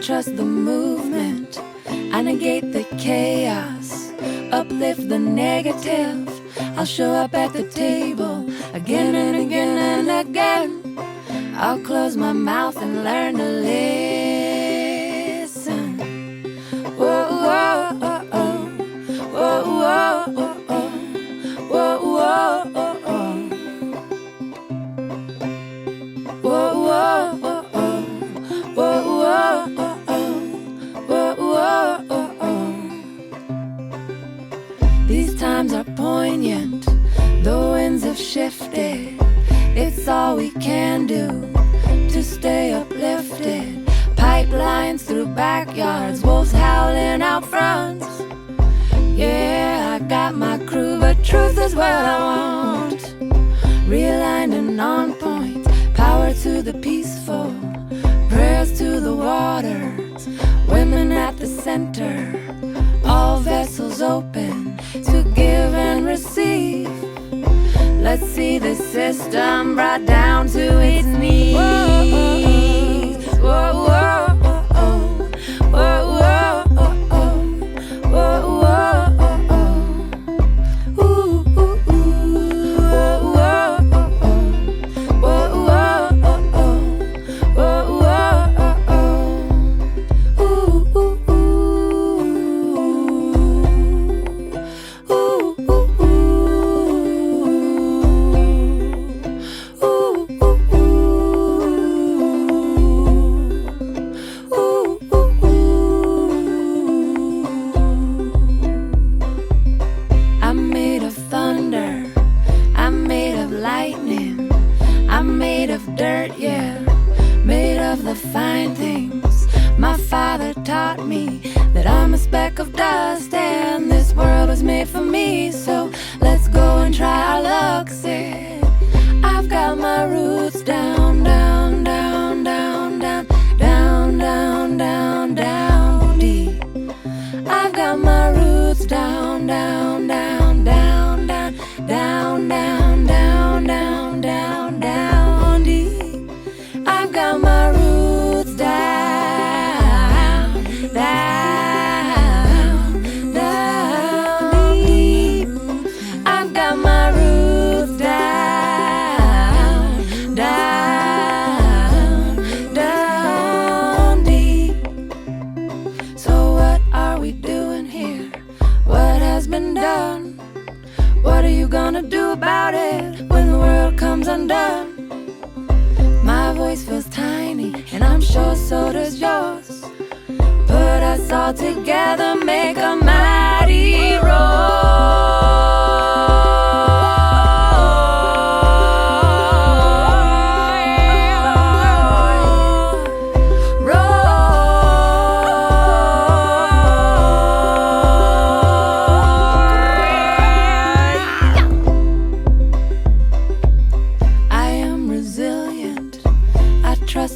trust the movement. I negate the chaos, uplift the negative. I'll show up at the table again and again and again. I'll close my mouth and learn to listen. Whoa, whoa, oh, oh. Whoa, whoa, oh, oh. Whoa, whoa, oh, oh. Whoa, whoa, oh, oh. Whoa, whoa, oh, oh. Whoa, whoa, oh, oh. These times are poignant. The winds have shifted. It's all we can do to stay uplifted. Pipelines through backyards, wolves howling out front. Yeah, I got my crew, but truth is what I want. Realigned and on point, power to the peaceful, prayers to the waters, women at the center, all vessels open to give and receive. Let's see the system brought down to its knees. Whoa, whoa, oh, oh. Whoa, whoa, oh, oh. Whoa, whoa, oh, oh. Ooh, ooh, ooh. Whoa, whoa, oh, oh. Whoa, whoa, oh, oh. Whoa, whoa, oh, oh. Ooh, ooh, ooh. Ooh, ooh, ooh. I'm made of thunder, I'm made of lightning, I'm made of dirt, yeah, made of the fine things. My father taught me that I'm a speck of dust and this world was made for me. So let's go and try our luck, said I've got my roots down, down, down, down, down, down, down, down, down deep. I've got my roots down, down, down, down, down, down, down, down, down, down, down deep. I've got my roots down, down, down deep. I've got my roots down, down, down deep. So what are we doing here? What has been done? What are you gonna do about it when the world comes undone? My voice feels tiny, and I'm sure so does yours. Put us all together, make a mighty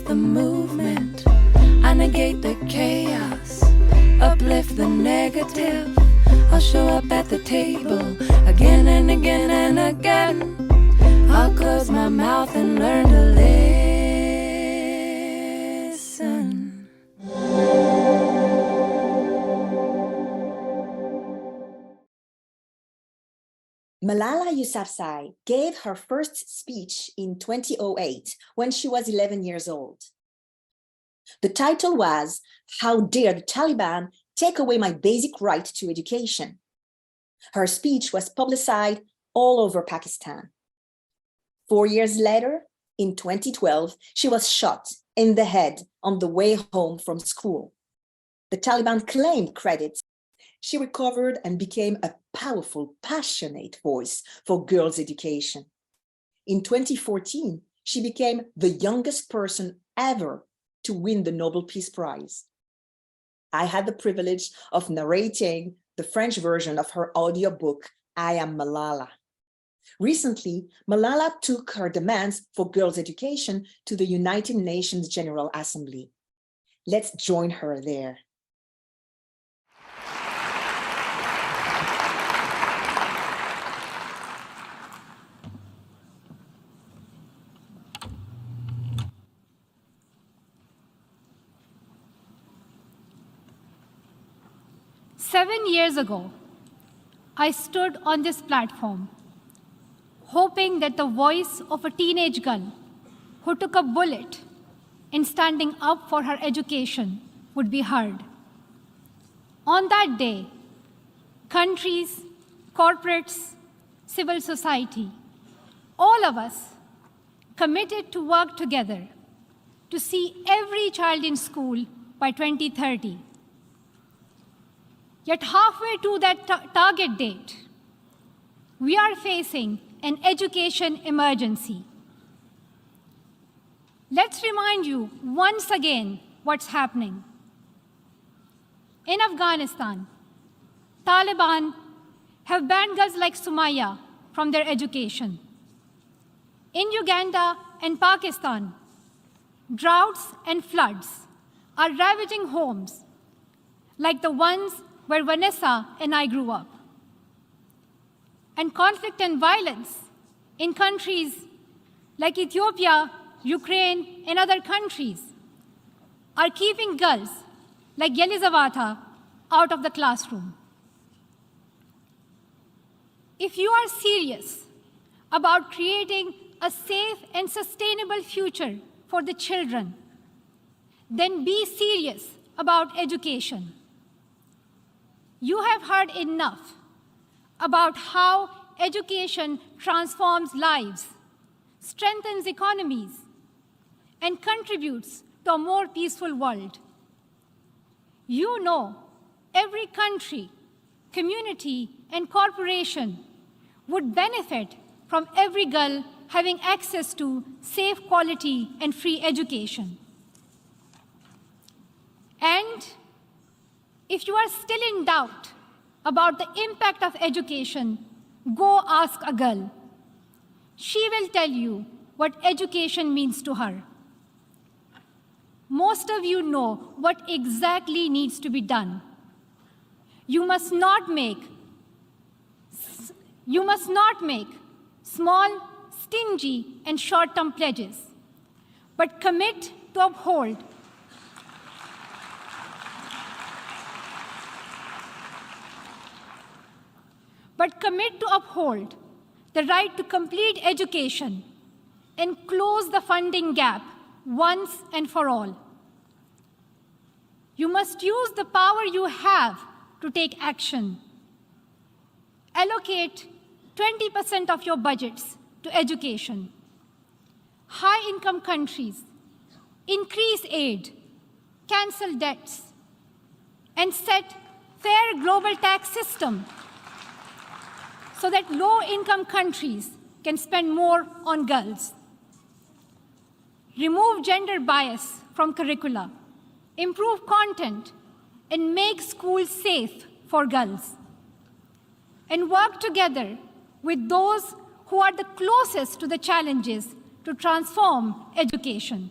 the movement. I negate the chaos, uplift the negative. I'll show up at the table again and again and again. I'll close my mouth and learn to listen. Malala Yousafzai gave her first speech in 2008 when she was 11 years old. The title was, "How Dare the Taliban Take Away My Basic Right to Education?" Her speech was publicized all over Pakistan. 4 years later, in 2012, she was shot in the head on the way home from school. The Taliban claimed credit. She recovered and became a powerful, passionate voice for girls' education. In 2014, she became the youngest person ever to win the Nobel Peace Prize. I had the privilege of narrating the French version of her audiobook, I Am Malala. Recently, Malala took her demands for girls' education to the United Nations General Assembly. Let's join her there. 7 years ago, I stood on this platform, hoping that the voice of a teenage girl who took a bullet in standing up for her education would be heard. On that day, countries, corporates, civil society, all of us committed to work together to see every child in school by 2030. Yet halfway to that target date, we are facing an education emergency. Let's remind you once again what's happening. In Afghanistan, Taliban have banned girls like Sumaya from their education. In Uganda and Pakistan, droughts and floods are ravaging homes like the ones where Vanessa and I grew up. And conflict and violence in countries like Ethiopia, Ukraine, and other countries are keeping girls like Yelizaveta out of the classroom. If you are serious about creating a safe and sustainable future for the children, then be serious about education. You have heard enough about how education transforms lives, strengthens economies, and contributes to a more peaceful world. You know every country, community, and corporation would benefit from every girl having access to safe, quality, and free education. And if you are still in doubt about the impact of education, go ask a girl. She will tell you what education means to her. Most of you know what exactly needs to be done. You must not make small, stingy, and short-term pledges, but commit to uphold the right to complete education and close the funding gap once and for all. You must use the power you have to take action. Allocate 20% of your budgets to education. High-income countries increase aid, cancel debts, and set fair global tax system so that low-income countries can spend more on girls. Remove gender bias from curricula, improve content, and make schools safe for girls. And work together with those who are the closest to the challenges to transform education.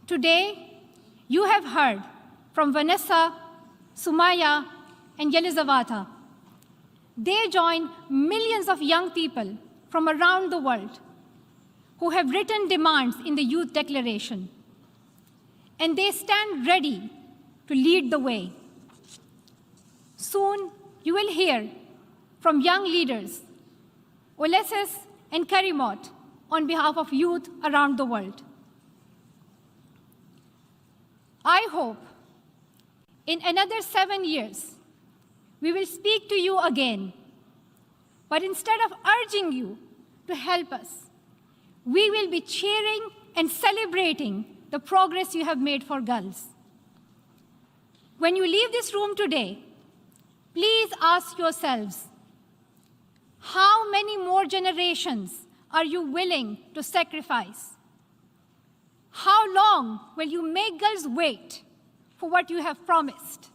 Today, you have heard from Vanessa, Sumaya, and Yelizaveta. They join millions of young people from around the world who have written demands in the Youth Declaration, and they stand ready to lead the way. Soon, you will hear from young leaders, Ulysses and Karimot, on behalf of youth around the world. I hope in another 7 years, we will speak to you again, but instead of urging you to help us, we will be cheering and celebrating the progress you have made for girls. When you leave this room today, please ask yourselves, how many more generations are you willing to sacrifice? How long will you make girls wait for what you have promised?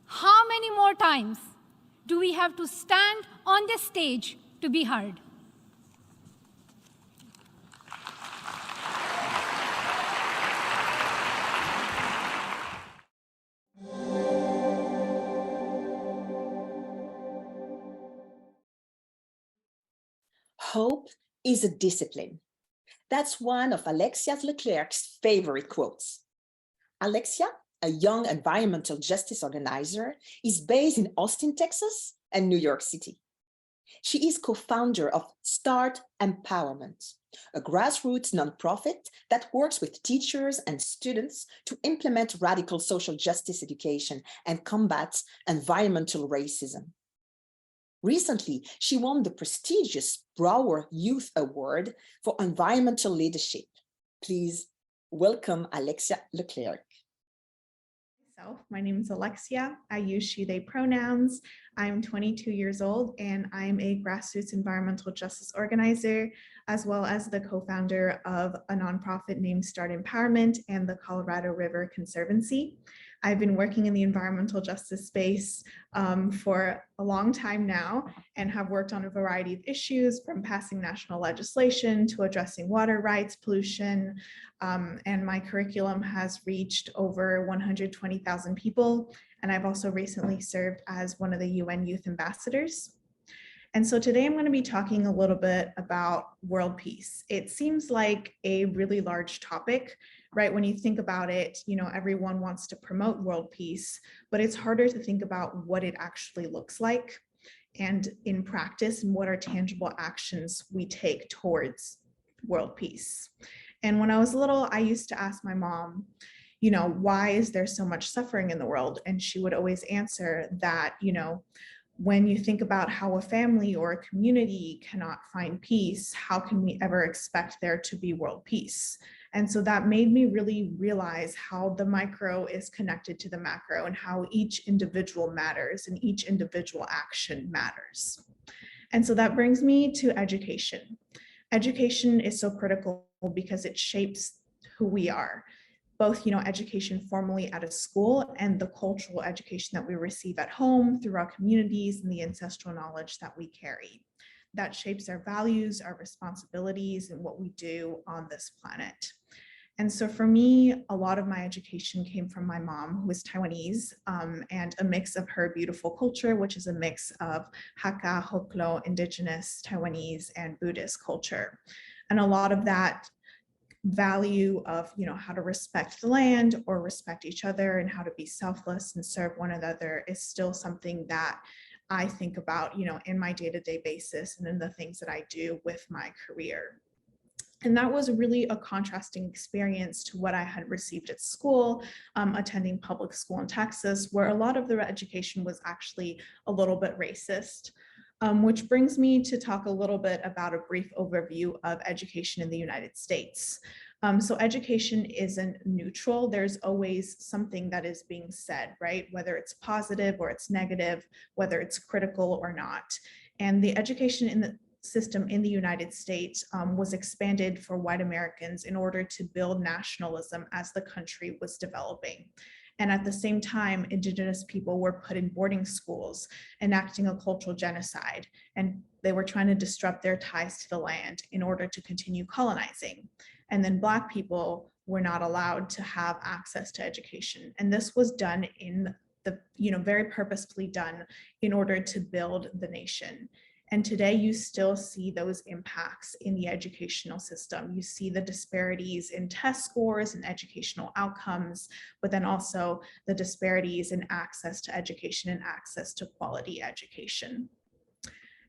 How many more times do we have to stand on this stage to be heard? Hope is a discipline. That's one of Alexia Leclerc's favorite quotes. Alexia, a young environmental justice organizer, is based in Austin, Texas, and New York City. She is co-founder of Start Empowerment, a grassroots nonprofit that works with teachers and students to implement radical social justice education and combat environmental racism. Recently, she won the prestigious Brower Youth Award for Environmental Leadership. Please welcome Alexia Leclerc. My name is Alexia. I use she, they pronouns. I'm 22 years old and I'm a grassroots environmental justice organizer, as well as the co-founder of a nonprofit named Start Empowerment and the Colorado River Conservancy. I've been working in the environmental justice space for a long time now and have worked on a variety of issues, from passing national legislation to addressing water rights, pollution, and my curriculum has reached over 120,000 people. And I've also recently served as one of the UN Youth Ambassadors. And so today I'm going to be talking a little bit about world peace. It seems like a really large topic, right? When you think about it, you know, everyone wants to promote world peace, but it's harder to think about what it actually looks like and in practice, and what are tangible actions we take towards world peace. And when I was little, I used to ask my mom, you know, why is there so much suffering in the world? And she would always answer that, you know, when you think about how a family or a community cannot find peace, how can we ever expect there to be world peace? And so that made me really realize how the micro is connected to the macro and how each individual matters and each individual action matters. And so that brings me to education. Education is so critical because it shapes who we are. Both, you know, education formally at a school and the cultural education that we receive at home through our communities and the ancestral knowledge that we carry. That shapes our values, our responsibilities, and what we do on this planet. And so for me, a lot of my education came from my mom, who is Taiwanese, and a mix of her beautiful culture, which is a mix of Hakka, Hoklo, Indigenous, Taiwanese, and Buddhist culture. And a lot of that value of, you know, how to respect the land or respect each other and how to be selfless and serve one another is still something that I think about, you know, in my day-to-day basis and in the things that I do with my career. And that was really a contrasting experience to what I had received at school, attending public school in Texas, where a lot of the education was actually a little bit racist. Which brings me to talk a little bit about a brief overview of education in the United States. So education isn't neutral. There's always something that is being said, right? Whether it's positive or it's negative, whether it's critical or not. And the education in the system in the United States was expanded for white Americans in order to build nationalism as the country was developing. And at the same time, Indigenous people were put in boarding schools, enacting a cultural genocide, and they were trying to disrupt their ties to the land in order to continue colonizing. And then Black people were not allowed to have access to education. And this was done in the, you know, very purposefully done in order to build the nation. And today you still see those impacts in the educational system. You see the disparities in test scores and educational outcomes, but then also the disparities in access to education and access to quality education.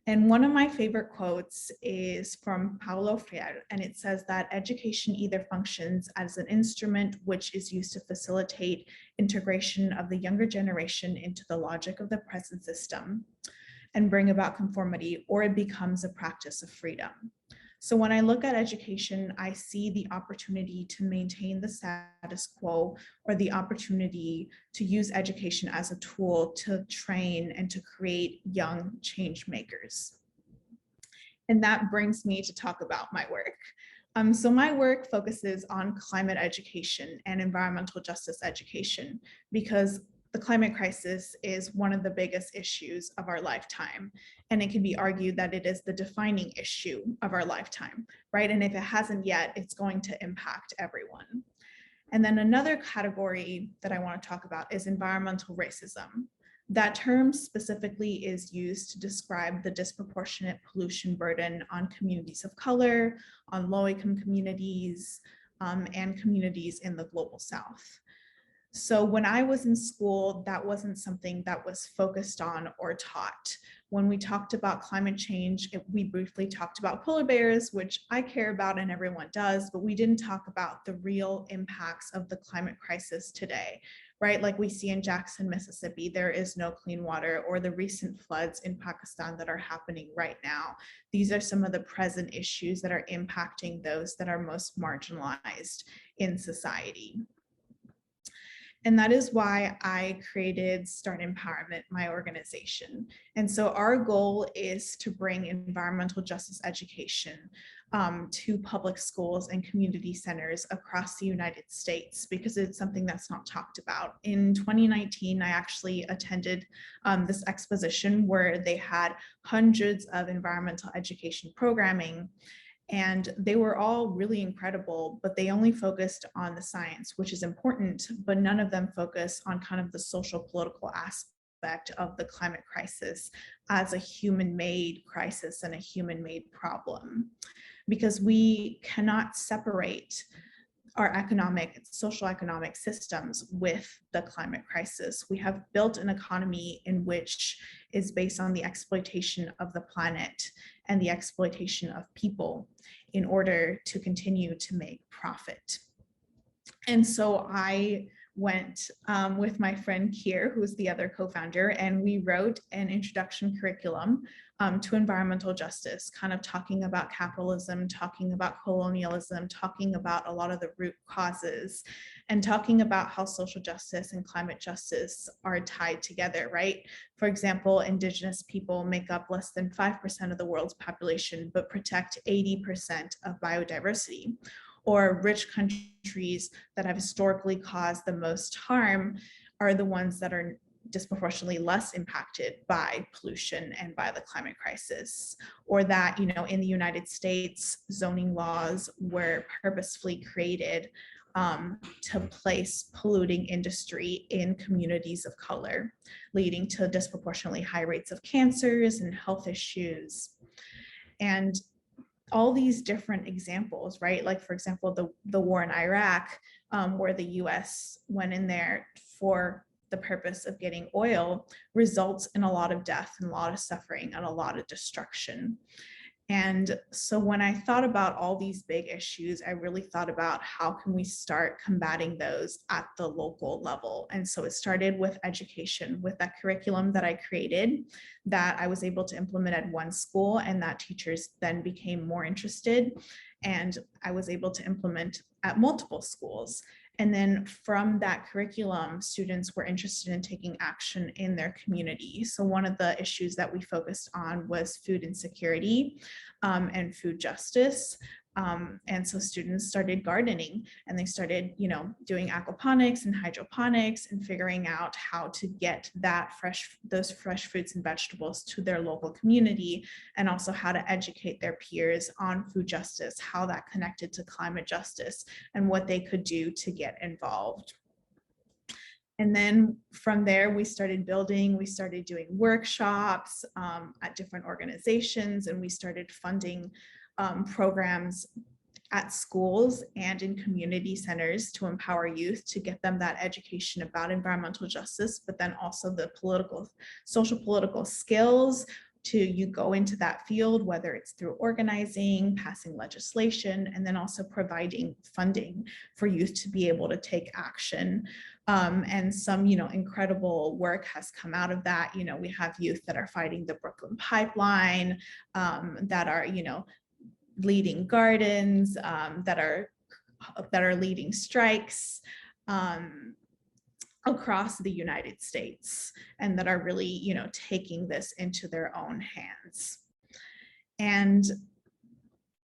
And one of my favorite quotes is from Paulo Freire, and it says that education either functions as an instrument which is used to facilitate integration of the younger generation into the logic of the present system and bring about conformity, or it becomes a practice of freedom. So when I look at education, I see the opportunity to maintain the status quo, or the opportunity to use education as a tool to train and to create young change makers. And that brings me to talk about my work. So my work focuses on climate education and environmental justice education, because the climate crisis is one of the biggest issues of our lifetime. And it can be argued that it is the defining issue of our lifetime, right? And if it hasn't yet, it's going to impact everyone. And then another category that I want to talk about is environmental racism. That term specifically is used to describe the disproportionate pollution burden on communities of color, on low-income communities, and communities in the global South. So when I was in school, that wasn't something that was focused on or taught. When we talked about climate change, we briefly talked about polar bears, which I care about and everyone does, but we didn't talk about the real impacts of the climate crisis today, right? Like we see in Jackson, Mississippi, there is no clean water, or the recent floods in Pakistan that are happening right now. These are some of the present issues that are impacting those that are most marginalized in society. And that is why I created Start Empowerment, my organization. And so our goal is to bring environmental justice education to public schools and community centers across the United States, because it's something that's not talked about. In 2019, I actually attended this exposition where they had hundreds of environmental education programming, and they were all really incredible, but they only focused on the science, which is important, but none of them focus on kind of the social political aspect of the climate crisis as a human-made crisis and a human-made problem, because we cannot separate our economic, social economic systems with the climate crisis. We have built an economy in which is based on the exploitation of the planet and the exploitation of people in order to continue to make profit. And so I went with my friend Kier, who's the other co-founder, and we wrote an introduction curriculum to environmental justice, kind of talking about capitalism, talking about colonialism, talking about a lot of the root causes, and talking about how social justice and climate justice are tied together, right? For example, Indigenous people make up less than 5% of the world's population, but protect 80% of biodiversity. Or rich countries that have historically caused the most harm are the ones that are disproportionately less impacted by pollution and by the climate crisis. Or that, you know, in the United States, zoning laws were purposefully created to place polluting industry in communities of color, leading to disproportionately high rates of cancers and health issues. And all these different examples, right? Like, for example, the war in Iraq, where the US went in there for the purpose of getting oil, results in a lot of death and a lot of suffering and a lot of destruction. And so when I thought about all these big issues, I really thought about how can we start combating those at the local level. And so it started with education, with that curriculum that I created that I was able to implement at one school, and that teachers then became more interested, and I was able to implement at multiple schools. And then from that curriculum, students were interested in taking action in their community. So one of the issues that we focused on was food insecurity and food justice. And so students started gardening, and they started, you know, doing aquaponics and hydroponics and figuring out how to get those fresh fruits and vegetables to their local community, and also how to educate their peers on food justice, how that connected to climate justice, and what they could do to get involved. And then from there, we started building, we started doing workshops at different organizations, and we started funding programs at schools and in community centers to empower youth, to get them that education about environmental justice, but then also the social political skills you go into that field, whether it's through organizing, passing legislation, and then also providing funding for youth to be able to take action. And some, you know, incredible work has come out of that. You know, we have youth that are fighting the Brooklyn Pipeline, that are, you know, leading gardens, that are leading strikes across the United States, and that are really, you know, taking this into their own hands. And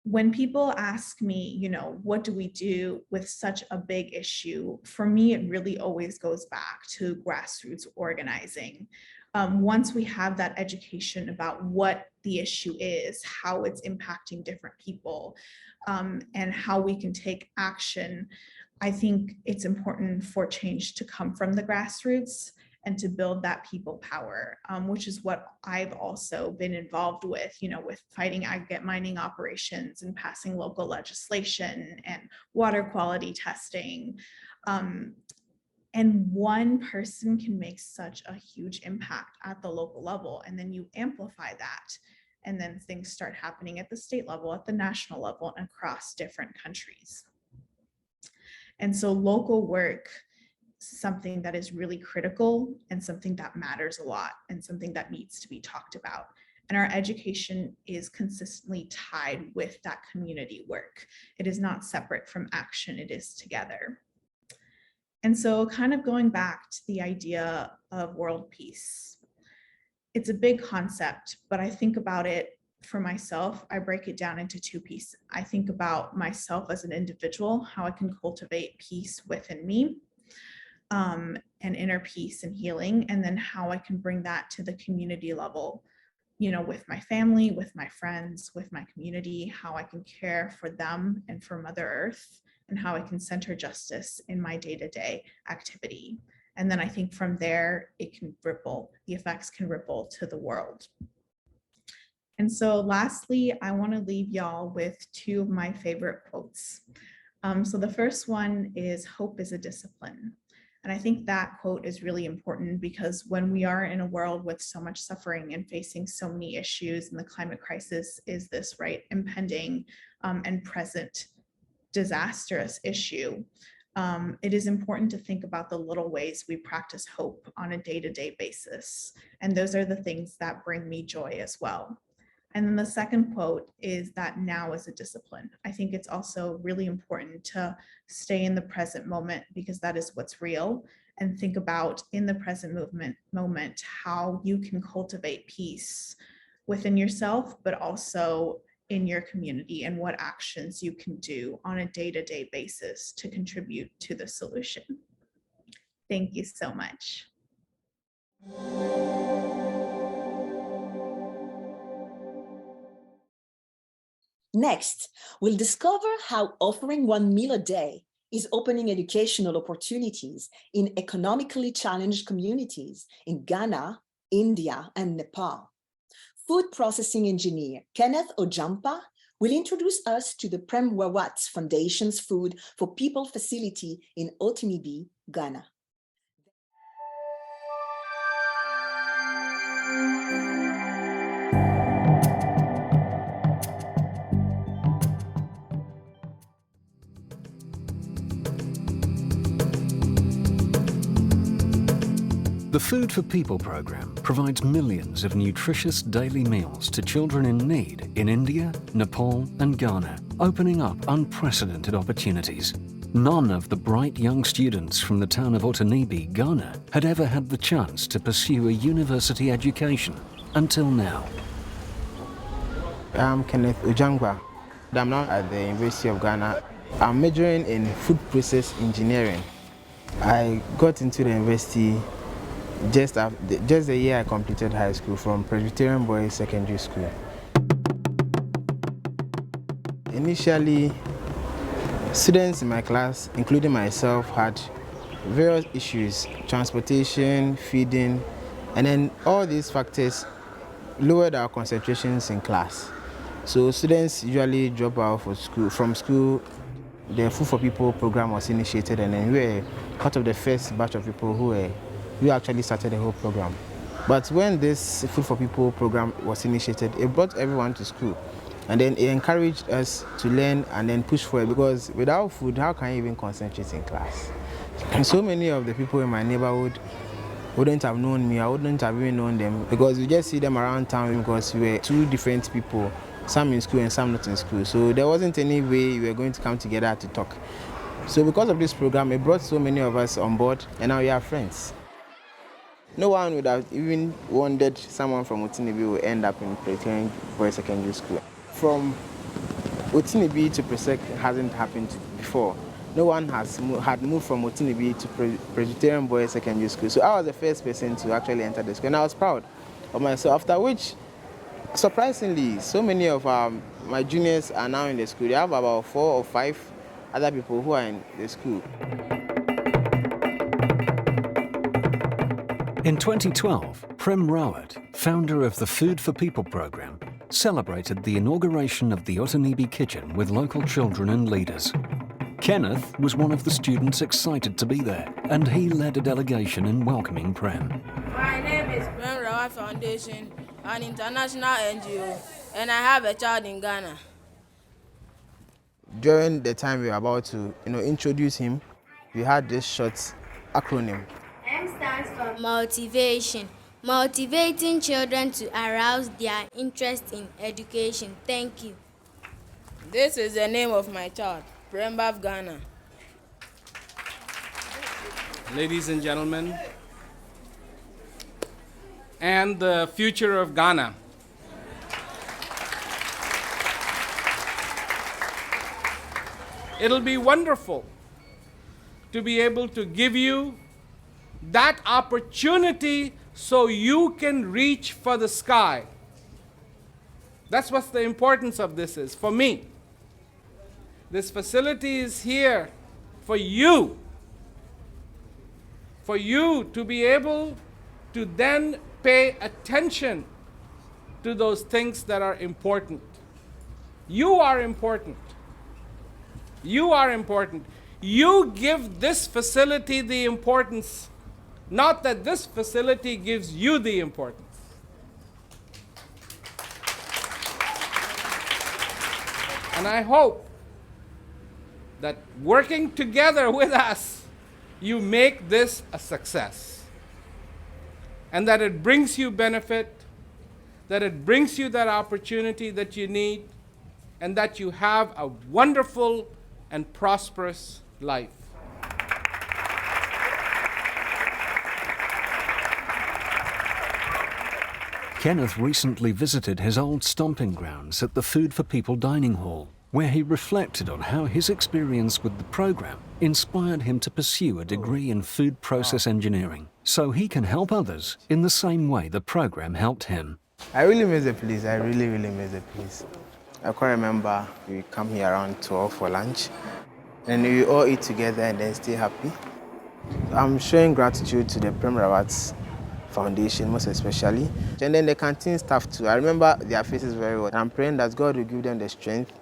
when people ask me, you know, what do we do with such a big issue? For me, it really always goes back to grassroots organizing. Once we have that education about what the issue is, how it's impacting different people, and how we can take action, I think it's important for change to come from the grassroots and to build that people power, which is what I've also been involved with, you know, with fighting aggregate mining operations and passing local legislation and water quality testing. And one person can make such a huge impact at the local level. And then you amplify that. And then things start happening at the state level, at the national level, and across different countries. And so local work is something that is really critical and something that matters a lot and something that needs to be talked about. And our education is consistently tied with that community work. It is not separate from action, it is together. And so kind of going back to the idea of world peace, it's a big concept, but I think about it for myself, I break it down into two pieces. I think about myself as an individual, how I can cultivate peace within me, and inner peace and healing, and then how I can bring that to the community level, with my family, with my friends, with my community, how I can care for them and for Mother Earth, and how I can center justice in my day-to-day activity. And then I think from there, it can ripple, the effects can ripple to the world. And so lastly, I want to leave y'all with two of my favorite quotes. So the first one is, "Hope is a discipline." And I think that quote is really important because when we are in a world with so much suffering and facing so many issues, and the climate crisis is this impending and present disastrous issue, it is important to think about the little ways we practice hope on a day-to-day basis. And those are the things that bring me joy as well. And then the second quote is that now is a discipline. I think it's also really important to stay in the present moment because that is what's real, and think about in the present moment how you can cultivate peace within yourself, but also in your community, and what actions you can do on a day-to-day basis to contribute to the solution. Thank you so much. Next, we'll discover how offering one meal a day is opening educational opportunities in economically challenged communities in Ghana, India, and Nepal. Food processing engineer Kenneth Ojampa will introduce us to the Prem Rawat Foundation's Food for People facility in Otinibi, Ghana. The Food for People program provides millions of nutritious daily meals to children in need in India, Nepal, and Ghana, opening up unprecedented opportunities. None of the bright young students from the town of Otanibi, Ghana, had ever had the chance to pursue a university education until now. I'm Kenneth Ojangba. I'm now at the University of Ghana. I'm majoring in food process engineering. I got into the university just the year I completed high school from Presbyterian Boys Secondary School. Initially, students in my class, including myself, had various issues: transportation, feeding, and then all these factors lowered our concentrations in class. So students usually drop out from school. The Food for People program was initiated, and then we were part of the first batch of people who actually started the whole program. But when this Food for People program was initiated, it brought everyone to school. And then it encouraged us to learn and then push forward, because without food, how can you even concentrate in class? And so many of the people in my neighborhood wouldn't have known me. I wouldn't have even known them, because we just see them around town because we were two different people, some in school and some not in school. So there wasn't any way we were going to come together to talk. So because of this program, it brought so many of us on board, and now we are friends. No one would have even wondered someone from Otinibi would end up in Presbyterian Boys Secondary School. From Otinibi to Presec hasn't happened before. No one had moved from Otinibi to Presbyterian Boys Secondary School. So I was the first person to actually enter the school, and I was proud of myself. After which, surprisingly, so many of my juniors are now in the school. They have about 4 or 5 other people who are in the school. In 2012, Prem Rawat, founder of the Food for People program, celebrated the inauguration of the Otanibi kitchen with local children and leaders. Kenneth was one of the students excited to be there, and he led a delegation in welcoming Prem. My name is Prem Rawat Foundation, an international NGO, and I have a child in Ghana. During the time we were about to introduce him, we had this short acronym. M stands for motivation, motivating children to arouse their interest in education. Thank you. This is the name of my child, Prembav Ghana. Ladies and gentlemen, and the future of Ghana. It'll be wonderful to be able to give you that opportunity so you can reach for the sky. That's what the importance of this is for me. This facility is here for you to be able to then pay attention to those things that are important. You are important. You are important. You give this facility the importance, not that this facility gives you the importance. And I hope that working together with us, you make this a success. And that it brings you benefit, that it brings you that opportunity that you need, and that you have a wonderful and prosperous life. Kenneth recently visited his old stomping grounds at the Food for People dining hall, where he reflected on how his experience with the program inspired him to pursue a degree in food process engineering, so he can help others in the same way the program helped him. I really miss the place. I really miss the place. I can remember we come here around 12 for lunch, and we all eat together and then stay happy. I'm showing gratitude to the Prem Rawat Foundation, most especially, and then the canteen staff too. I remember their faces very well. I'm praying that God will give them the strength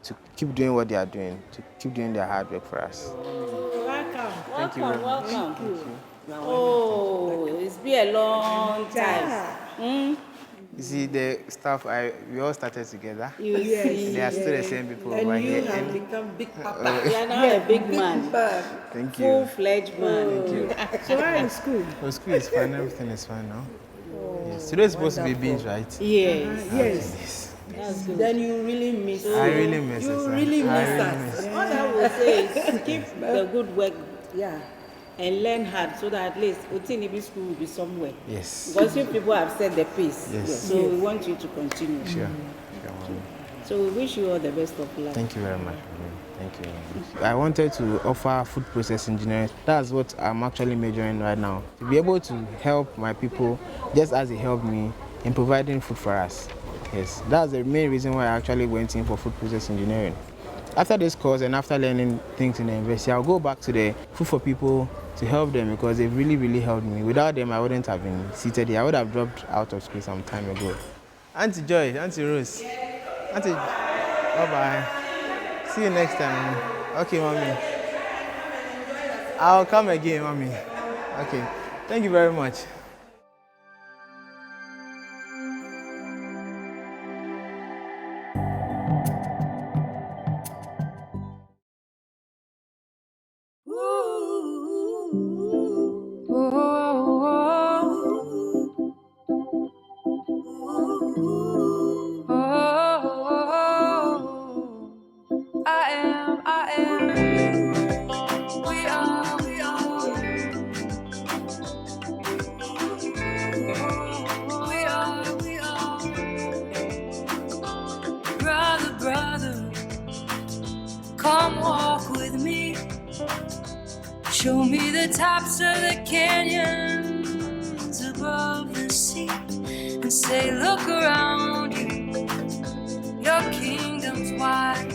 to keep doing what they are doing, to keep doing their hard work for us. Welcome. Thank you very much. Thank you. Oh, it's been a long time. You see, the staff, we all started together. You see, they are still the same people over and here. You have become big papa. You are now a big man. Thank you. Full-fledged man. Thank you. So how is school? Oh, school is fine. Everything is fine now. Yes. Today is supposed to be beans, right? Yes. Yes. That's good. Then you really miss it. I really miss it. You really miss us. All I will say is keep the good work. Yeah. And learn hard so that at least Otinibi school will be somewhere. Yes. Because you people have set the pace. Yes. So we want you to continue. Sure. So we wish you all the best of luck. Thank you very much. Thank you very much. I wanted to offer food process engineering. That's what I'm actually majoring right now. To be able to help my people just as they helped me in providing food for us. Yes. That's the main reason why I actually went in for food process engineering. After this course and after learning things in the university, I'll go back to the Food for People to help them because they've really helped me. Without them, I wouldn't have been seated here. I would have dropped out of school some time ago. Auntie Joy, Auntie Rose, Auntie, bye-bye. See you next time. Okay, Mommy. I'll come again, Mommy. Okay, thank you very much. Show me the tops of the canyons above the sea and say, look around you, your kingdom's wide.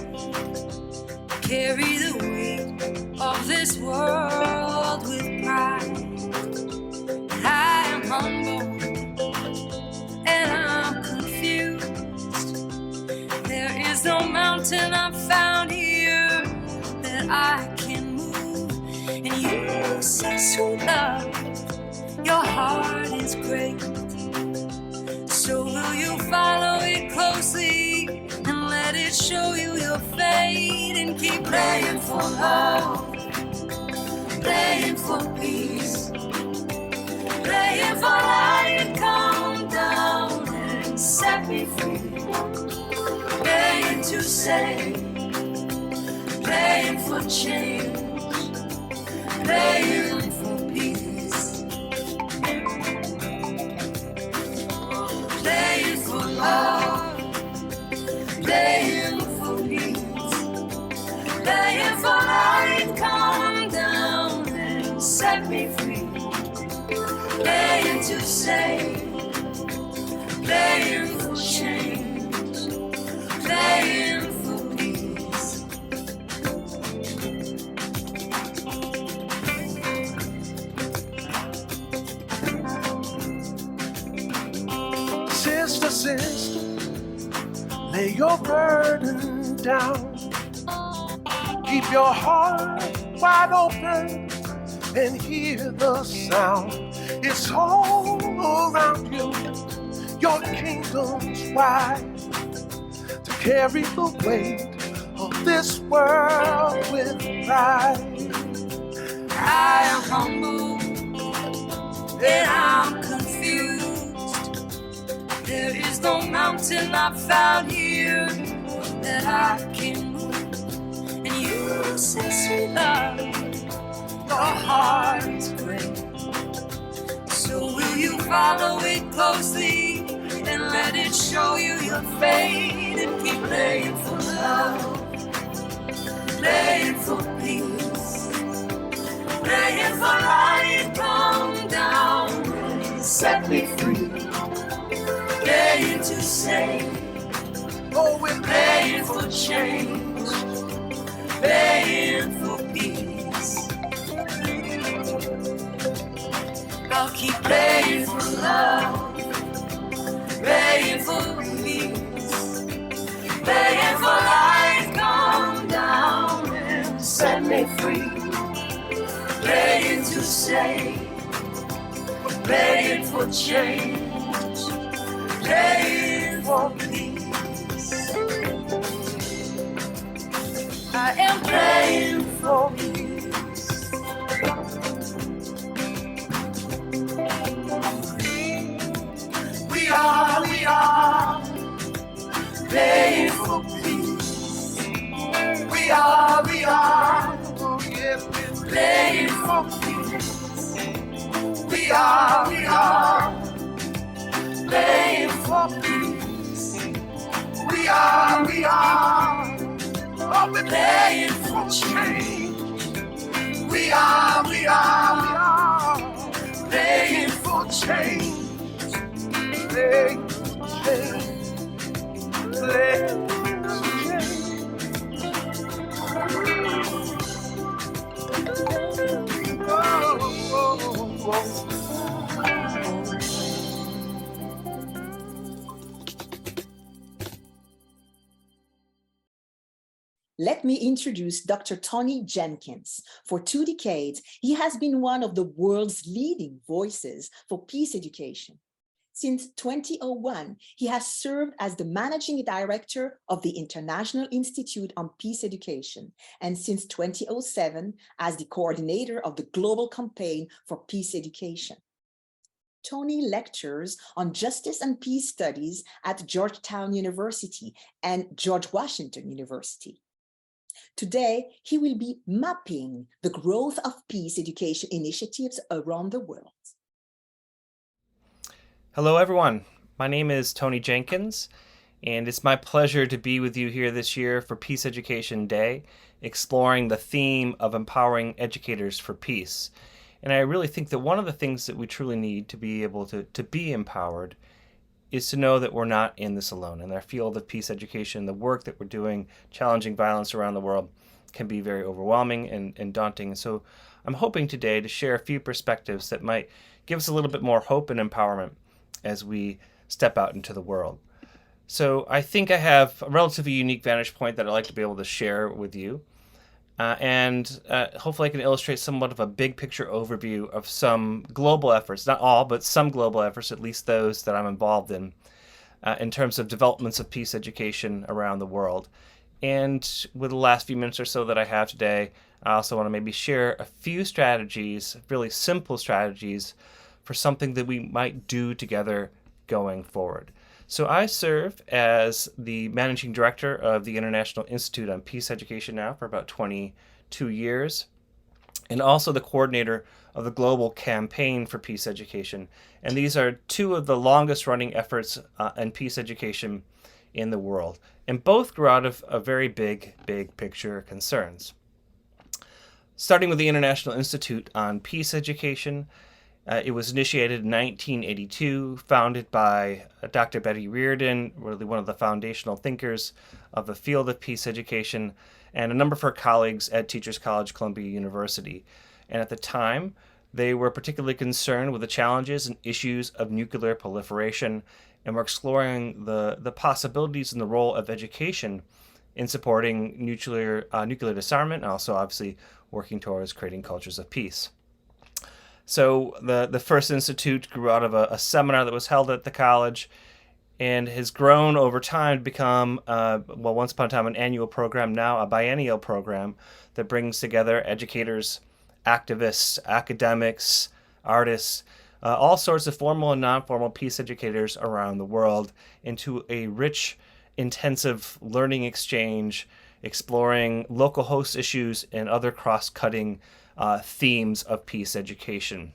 Carry the weight of this world with pride. I am humble and I'm confused. There is no mountain I've found here that I heart is great. So will you follow it closely and let it show you your fate, and keep praying for love, praying for peace, praying for light come down and set me free, praying to save, praying for change, praying for peace, praying for love, praying for peace, praying for light come down and set me free, praying to save, praying for change, praying for peace. Sister, sister, lay your burden down. Keep your heart wide open and hear the sound. It's all around you. Your kingdom's wide to carry the weight of this world with pride. I am humble and I'm confused. There is no mountain I've found here that I can move. And you say, sweet love, your heart is great. So will you follow it closely and let it show you your fate, and keep praying for love, praying for peace, praying for light come down and set me free, praying to save, Oh, we're praying for change, praying for peace. I'll keep praying for love, praying for peace, praying for light come down and set me free, praying to save, praying for change, praying for peace. I am praying for peace. We are praying for peace. We are, oh yes, we're praying for peace. We are praying for peace. We are, oh, we're praying for change. We are praying for change. Praying for change. Praying for change. Let me introduce Dr. Tony Jenkins. For 2 decades, he has been one of the world's leading voices for peace education. Since 2001, he has served as the managing director of the International Institute on Peace Education, and since 2007, as the coordinator of the Global Campaign for Peace Education. Tony lectures on justice and peace studies at Georgetown University and George Washington University. Today, he will be mapping the growth of peace education initiatives around the world. Hello, everyone. My name is Tony Jenkins, and it's my pleasure to be with you here this year for Peace Education Day, exploring the theme of empowering educators for peace. And I really think that one of the things that we truly need to be able to be empowered is to know that we're not in this alone. In our field of peace education, the work that we're doing, challenging violence around the world, can be very overwhelming and daunting. And so I'm hoping today to share a few perspectives that might give us a little bit more hope and empowerment as we step out into the world. So I think I have a relatively unique vantage point that I'd like to be able to share with you. and hopefully I can illustrate somewhat of a big picture overview of some global efforts, not all, but some global efforts, at least those that I'm involved in terms of developments of peace education around the world. And with the last few minutes or so that I have today, I also want to maybe share a few strategies, really simple strategies, for something that we might do together going forward. So I serve as the managing director of the International Institute on Peace Education now for about 22 years, and also the coordinator of the Global Campaign for Peace Education. And these are two of the longest running efforts in peace education in the world. And both grew out of a very big picture concerns. Starting with the International Institute on Peace Education, it was initiated in 1982, founded by Dr. Betty Reardon, really one of the foundational thinkers of the field of peace education, and a number of her colleagues at Teachers College, Columbia University. And at the time, they were particularly concerned with the challenges and issues of nuclear proliferation, and were exploring the possibilities and the role of education in supporting nuclear disarmament, and also obviously working towards creating cultures of peace. So the first institute grew out of a seminar that was held at the college, and has grown over time to become, once upon a time an annual program, now a biennial program that brings together educators, activists, academics, artists, all sorts of formal and non-formal peace educators around the world into a rich, intensive learning exchange, exploring local host issues and other cross-cutting themes of peace education.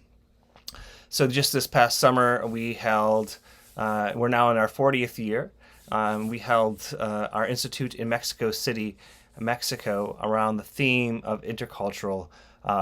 So just this past summer, we held, we're now in our 40th year, we held our institute in Mexico City, Mexico, around the theme of intercultural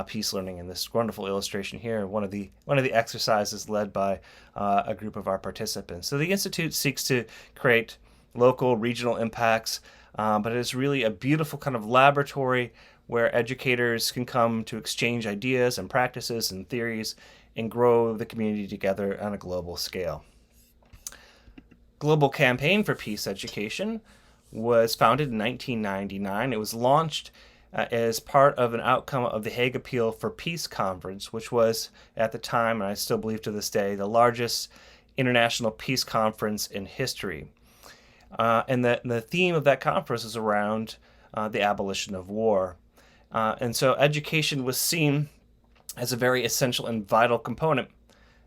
peace learning. And this wonderful illustration here, one of the exercises led by a group of our participants. So the institute seeks to create local, regional impacts, but it is really a beautiful kind of laboratory where educators can come to exchange ideas and practices and theories and grow the community together on a global scale. Global Campaign for Peace Education was founded in 1999. It was launched as part of an outcome of the Hague Appeal for Peace Conference, which was, at the time, and I still believe to this day, the largest international peace conference in history. And the theme of that conference is around the abolition of war. And so education was seen as a very essential and vital component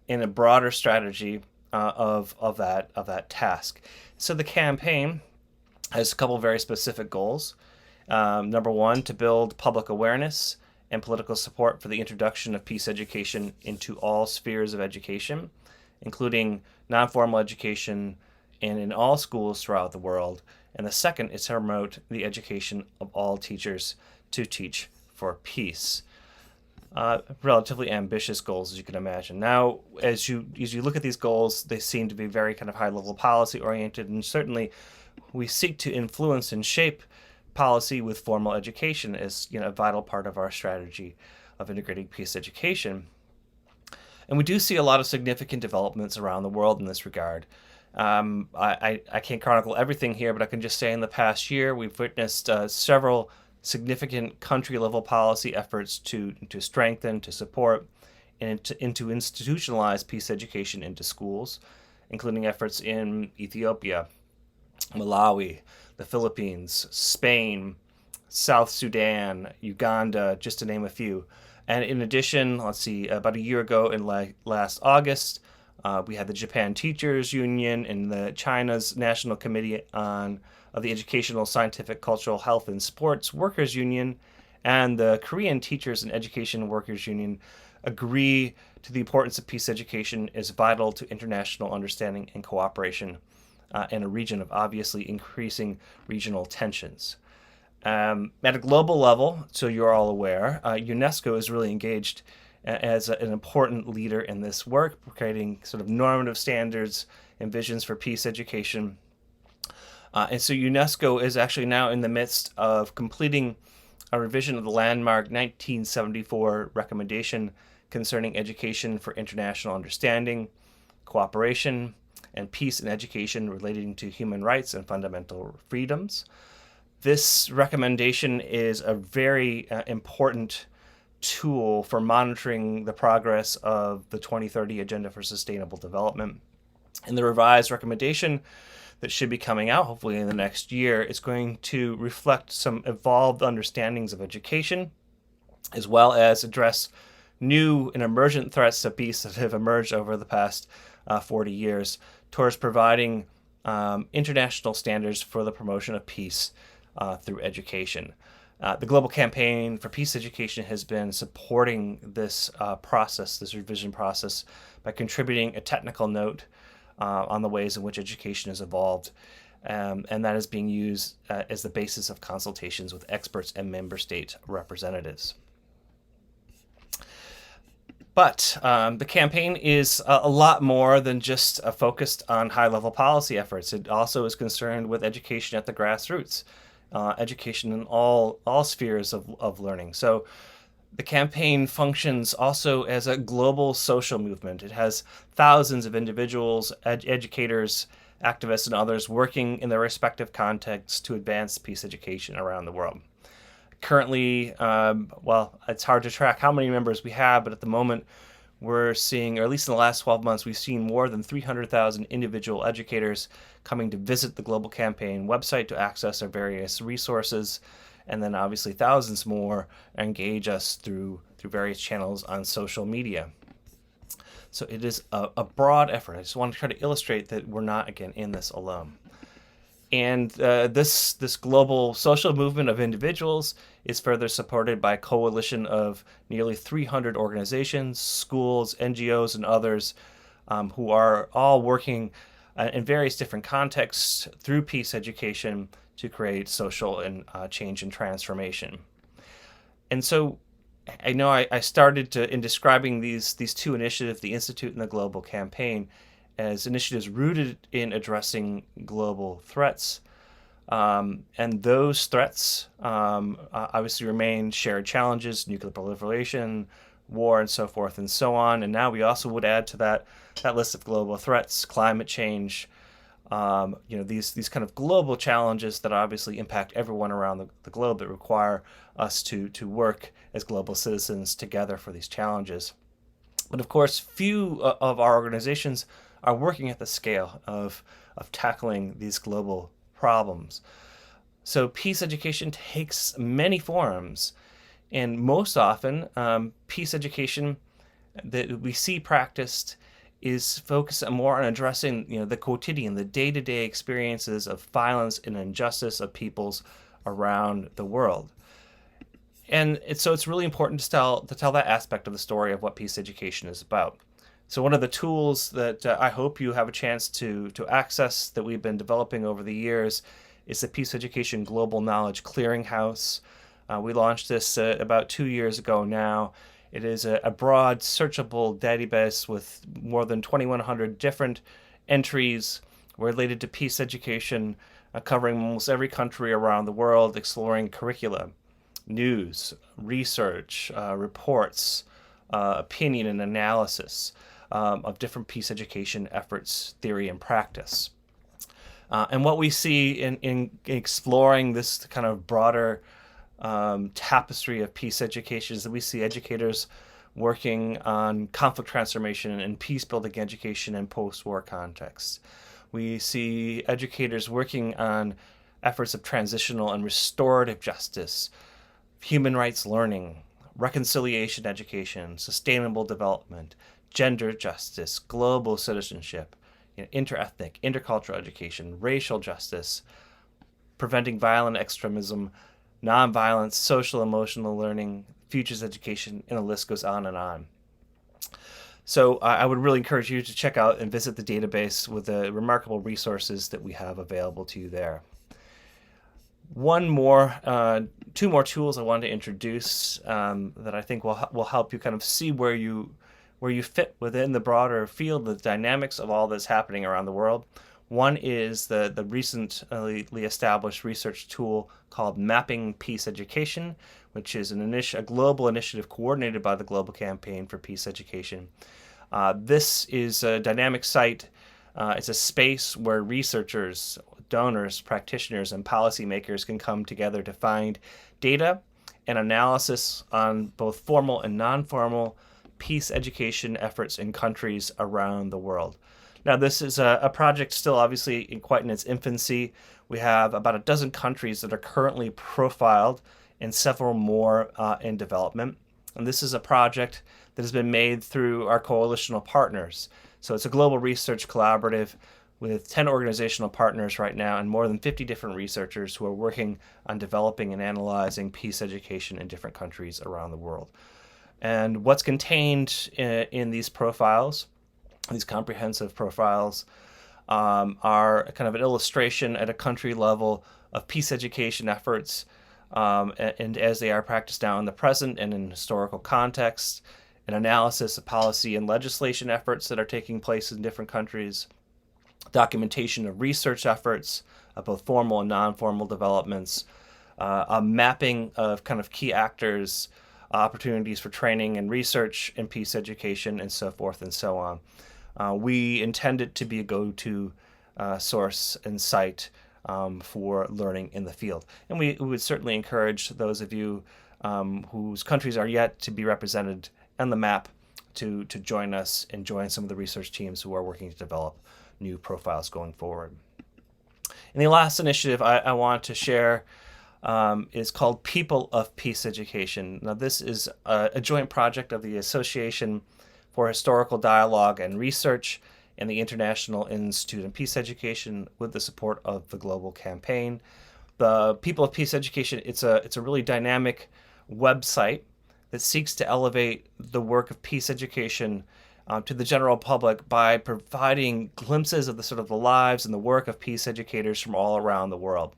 in a broader strategy of that task. So the campaign has a couple of very specific goals. Number one, to build public awareness and political support for the introduction of peace education into all spheres of education, including non-formal education and in all schools throughout the world. And the second is to promote the education of all teachers to teach for peace. Relatively ambitious goals, as you can imagine. Now, as you look at these goals, they seem to be very kind of high-level policy-oriented, and certainly we seek to influence and shape policy with formal education as a vital part of our strategy of integrating peace education. And we do see a lot of significant developments around the world in this regard. I can't chronicle everything here, but I can just say in the past year, we've witnessed several significant country-level policy efforts to strengthen, to support, and to institutionalize peace education into schools, including efforts in Ethiopia, Malawi, the Philippines, Spain, South Sudan, Uganda, just to name a few. And in addition, about a year ago in last August, we had the Japan Teachers Union and the China's National Committee of the Educational, Scientific, Cultural, Health, and Sports Workers Union and the Korean Teachers and Education Workers Union agree to the importance of peace education is vital to international understanding and cooperation in a region of obviously increasing regional tensions. At a global level, so you're all aware, UNESCO is really engaged as an important leader in this work, creating sort of normative standards and visions for peace education. And so UNESCO is actually now in the midst of completing a revision of the landmark 1974 recommendation concerning education for international understanding, cooperation, and peace in education relating to human rights and fundamental freedoms. This recommendation is a very important tool for monitoring the progress of the 2030 Agenda for Sustainable Development. And the revised recommendation that should be coming out hopefully in the next year is going to reflect some evolved understandings of education, as well as address new and emergent threats to peace that have emerged over the past 40 years towards providing international standards for the promotion of peace through education. The Global Campaign for Peace Education has been supporting this process, this revision process, by contributing a technical note on the ways in which education has evolved, and that is being used as the basis of consultations with experts and member state representatives. But the campaign is a lot more than just focused on high-level policy efforts. It also is concerned with education at the grassroots, education in all spheres of learning. So the campaign functions also as a global social movement. It has thousands of individuals, educators, activists, and others working in their respective contexts to advance peace education around the world. Currently, well, it's hard to track how many members we have, but at the moment we're seeing, or at least in the last 12 months, we've seen more than 300,000 individual educators coming to visit the Global Campaign website to access our various resources, and then obviously thousands more engage us through various channels on social media. So it is a broad effort. I just want to try to illustrate that we're not, again, in this alone. And this global social movement of individuals is further supported by a coalition of nearly 300 organizations, schools, NGOs, and others who are all working in various different contexts through peace education to create social and change and transformation. And so I know I started in describing these two initiatives, the Institute and the Global Campaign, as initiatives rooted in addressing global threats. And those threats obviously remain shared challenges, nuclear proliferation, war, and so forth and so on. And now we also would add to that list of global threats, climate change, these kind of global challenges that obviously impact everyone around the globe, that require us to work as global citizens together for these challenges. But of course, few of our organizations are working at the scale of tackling these global problems. So peace education takes many forms, and most often peace education that we see practiced is focused more on addressing the quotidian, the day-to-day experiences of violence and injustice of peoples around the world. And so it's really important to tell that aspect of the story of what peace education is about. So one of the tools that I hope you have a chance to access that we've been developing over the years is the Peace Education Global Knowledge Clearinghouse. We launched this about 2 years ago now. It is a broad, searchable database with more than 2,100 different entries related to peace education, covering almost every country around the world, exploring curricula, news, research, reports, opinion and analysis of different peace education efforts, theory, and practice. And what we see in exploring this kind of broader tapestry of peace education is that we see educators working on conflict transformation and peace-building education in post-war contexts. We see educators working on efforts of transitional and restorative justice, human rights learning, reconciliation education, sustainable development, gender justice, global citizenship, interethnic, intercultural education, racial justice, preventing violent extremism, nonviolence, social emotional learning, futures education, and the list goes on and on. So I would really encourage you to check out and visit the database with the remarkable resources that we have available to you there. Two more tools I wanted to introduce that I think will help you kind of see where you fit within the broader field, the dynamics of all that's happening around the world. One is the recently established research tool called Mapping Peace Education, which is a global initiative coordinated by the Global Campaign for Peace Education. This is a dynamic site. It's a space where researchers, donors, practitioners, and policymakers can come together to find data and analysis on both formal and non-formal peace education efforts in countries around the world. Now, this is a project still obviously quite in its infancy. We have about a dozen countries that are currently profiled and several more in development. And this is a project that has been made through our coalitional partners. So it's a global research collaborative with 10 organizational partners right now and more than 50 different researchers who are working on developing and analyzing peace education in different countries around the world. And what's contained in these profiles, these comprehensive profiles, are kind of an illustration at a country level of peace education efforts, and as they are practiced now in the present and in historical context, an analysis of policy and legislation efforts that are taking place in different countries, documentation of research efforts, both formal and non-formal developments, a mapping of kind of key actors, opportunities for training and research in peace education, and so forth and so on. We intend it to be a go-to source and site for learning in the field. And we would certainly encourage those of you whose countries are yet to be represented on the map to join us and join some of the research teams who are working to develop new profiles going forward. And the last initiative I want to share is called People of Peace Education. Now, this is a joint project of the Association for Historical Dialogue and Research and the International Institute in Peace Education with the support of the Global Campaign. The People of Peace Education, it's a really dynamic website that seeks to elevate the work of peace education to the general public by providing glimpses of the lives and the work of peace educators from all around the world.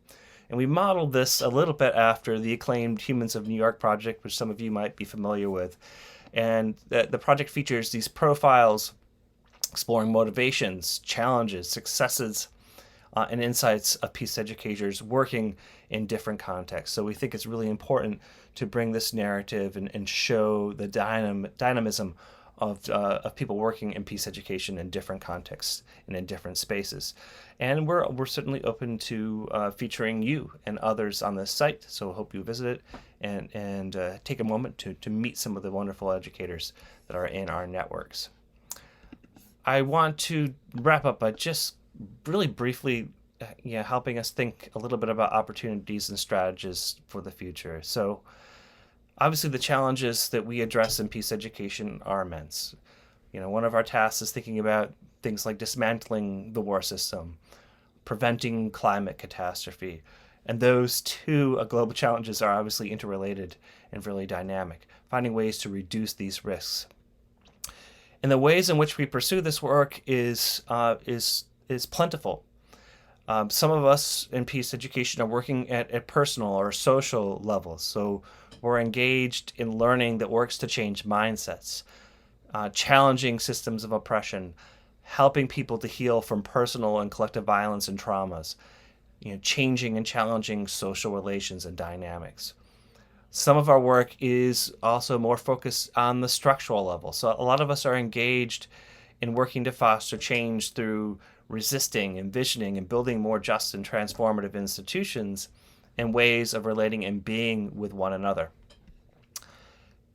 And we modeled this a little bit after the acclaimed Humans of New York project, which some of you might be familiar with. And the project features these profiles exploring motivations, challenges, successes, and insights of peace educators working in different contexts. So we think it's really important to bring this narrative and show the dynamism of people working in peace education in different contexts and in different spaces. And we're certainly open to featuring you and others on this site, so I hope you visit it and take a moment to meet some of the wonderful educators that are in our networks. I want to wrap up by just really briefly helping us think a little bit about opportunities and strategies for the future. So obviously the challenges that we address in peace education are immense. One of our tasks is thinking about things like dismantling the war system, preventing climate catastrophe. And those two global challenges are obviously interrelated and really dynamic, finding ways to reduce these risks. And the ways in which we pursue this work is plentiful. Some of us in peace education are working at personal or social levels. So we're engaged in learning that works to change mindsets, challenging systems of oppression, helping people to heal from personal and collective violence and traumas, changing and challenging social relations and dynamics. Some of our work is also more focused on the structural level. So a lot of us are engaged in working to foster change through resisting, envisioning, and building more just and transformative institutions and ways of relating and being with one another.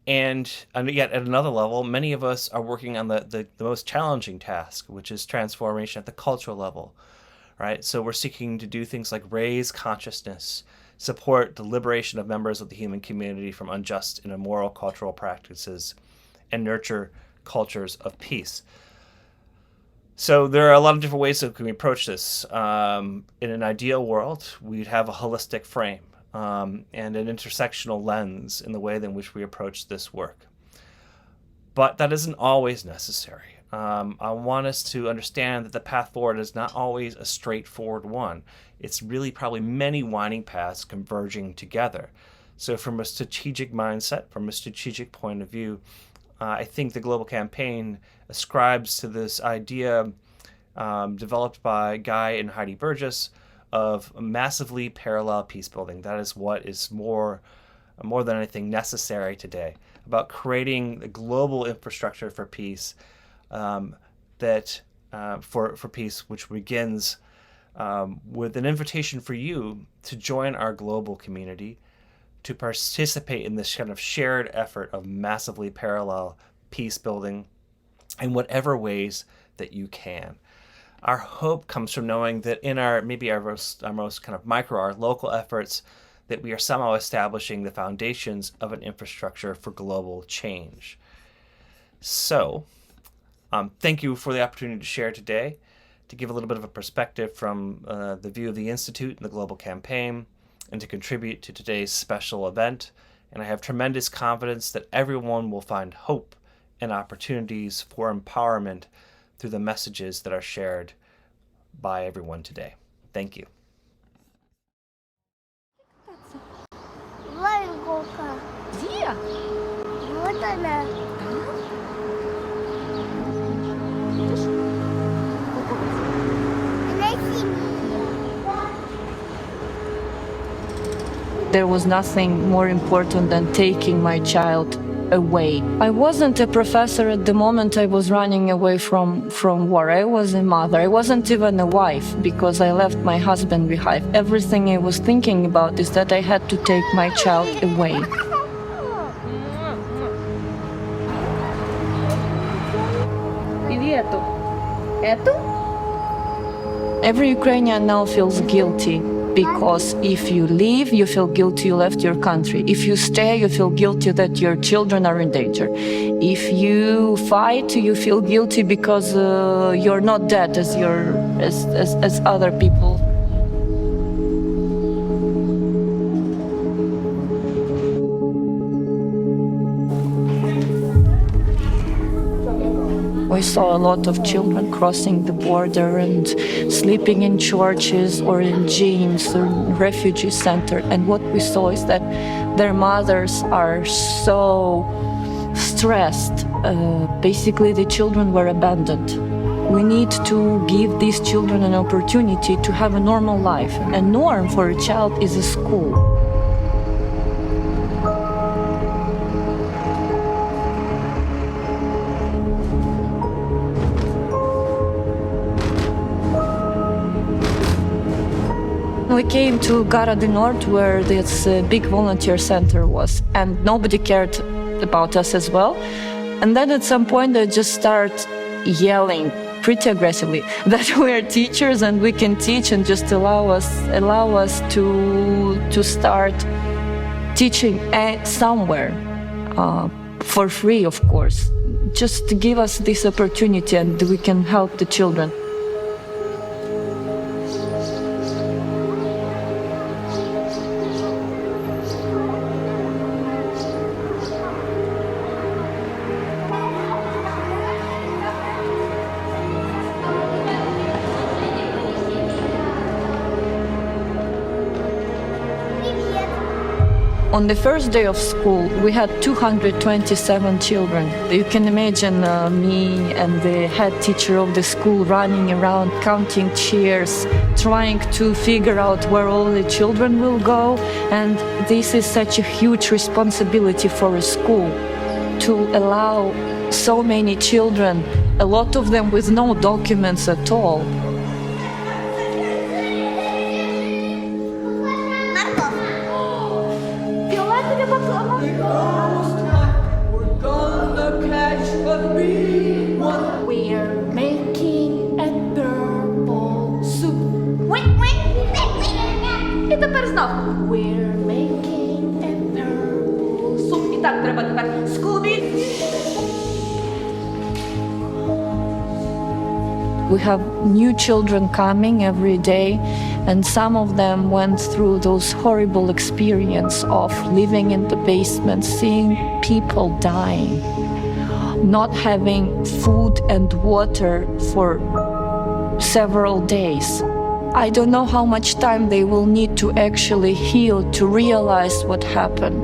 And yet at another level, many of us are working on the most challenging task, which is transformation at the cultural level, right? So we're seeking to do things like raise consciousness, support the liberation of members of the human community from unjust and immoral cultural practices, and nurture cultures of peace. So there are a lot of different ways that we can approach this. In an ideal world, we'd have a holistic frame and an intersectional lens in the way in which we approach this work. But that isn't always necessary. I want us to understand that the path forward is not always a straightforward one. It's really probably many winding paths converging together. So from a strategic mindset, from a strategic point of view, I think the Global Campaign ascribes to this idea developed by Guy and Heidi Burgess of massively parallel peace building. That is what is more than anything necessary today, about creating the global infrastructure for peace for peace, which begins with an invitation for you to join our global community, to participate in this kind of shared effort of massively parallel peace building in whatever ways that you can. Our hope comes from knowing that in our most kind of our local efforts, that we are somehow establishing the foundations of an infrastructure for global change. So, thank you for the opportunity to share today, to give a little bit of a perspective from the view of the Institute and the global campaign, and to contribute to today's special event. And I have tremendous confidence that everyone will find hope and opportunities for empowerment through the messages that are shared by everyone today. Thank you. There was nothing more important than taking my child away. I wasn't a professor at the moment I was running away from war. I was a mother. I wasn't even a wife because I left my husband behind. Everything I was thinking about is that I had to take my child away. Every Ukrainian now feels guilty, because if you leave, you feel guilty you left your country. If you stay, you feel guilty that your children are in danger. If you fight, you feel guilty because you're not dead as other people. We saw a lot of children crossing the border and sleeping in churches or in gyms or refugee centers. And what we saw is that their mothers are so stressed. Basically, the children were abandoned. We need to give these children an opportunity to have a normal life. A norm for a child is a school. We came to Gara do Norte, where this big volunteer center was, and nobody cared about us as well. And then at some point they just start yelling pretty aggressively that we're teachers and we can teach, and just allow us to start teaching somewhere for free, of course. Just to give us this opportunity and we can help the children. On the first day of school, we had 227 children. You can imagine me and the head teacher of the school running around, counting chairs, trying to figure out where all the children will go. And this is such a huge responsibility for a school, to allow so many children, a lot of them with no documents at all. We're making a purple soup. І тепер знов. We're making a purple soup. І так треба тепер. Scooby. We have new children coming every day, and some of them went through those horrible experience of living in the basement, seeing people dying, not having food and water for several days. I don't know how much time they will need to actually heal, to realize what happened.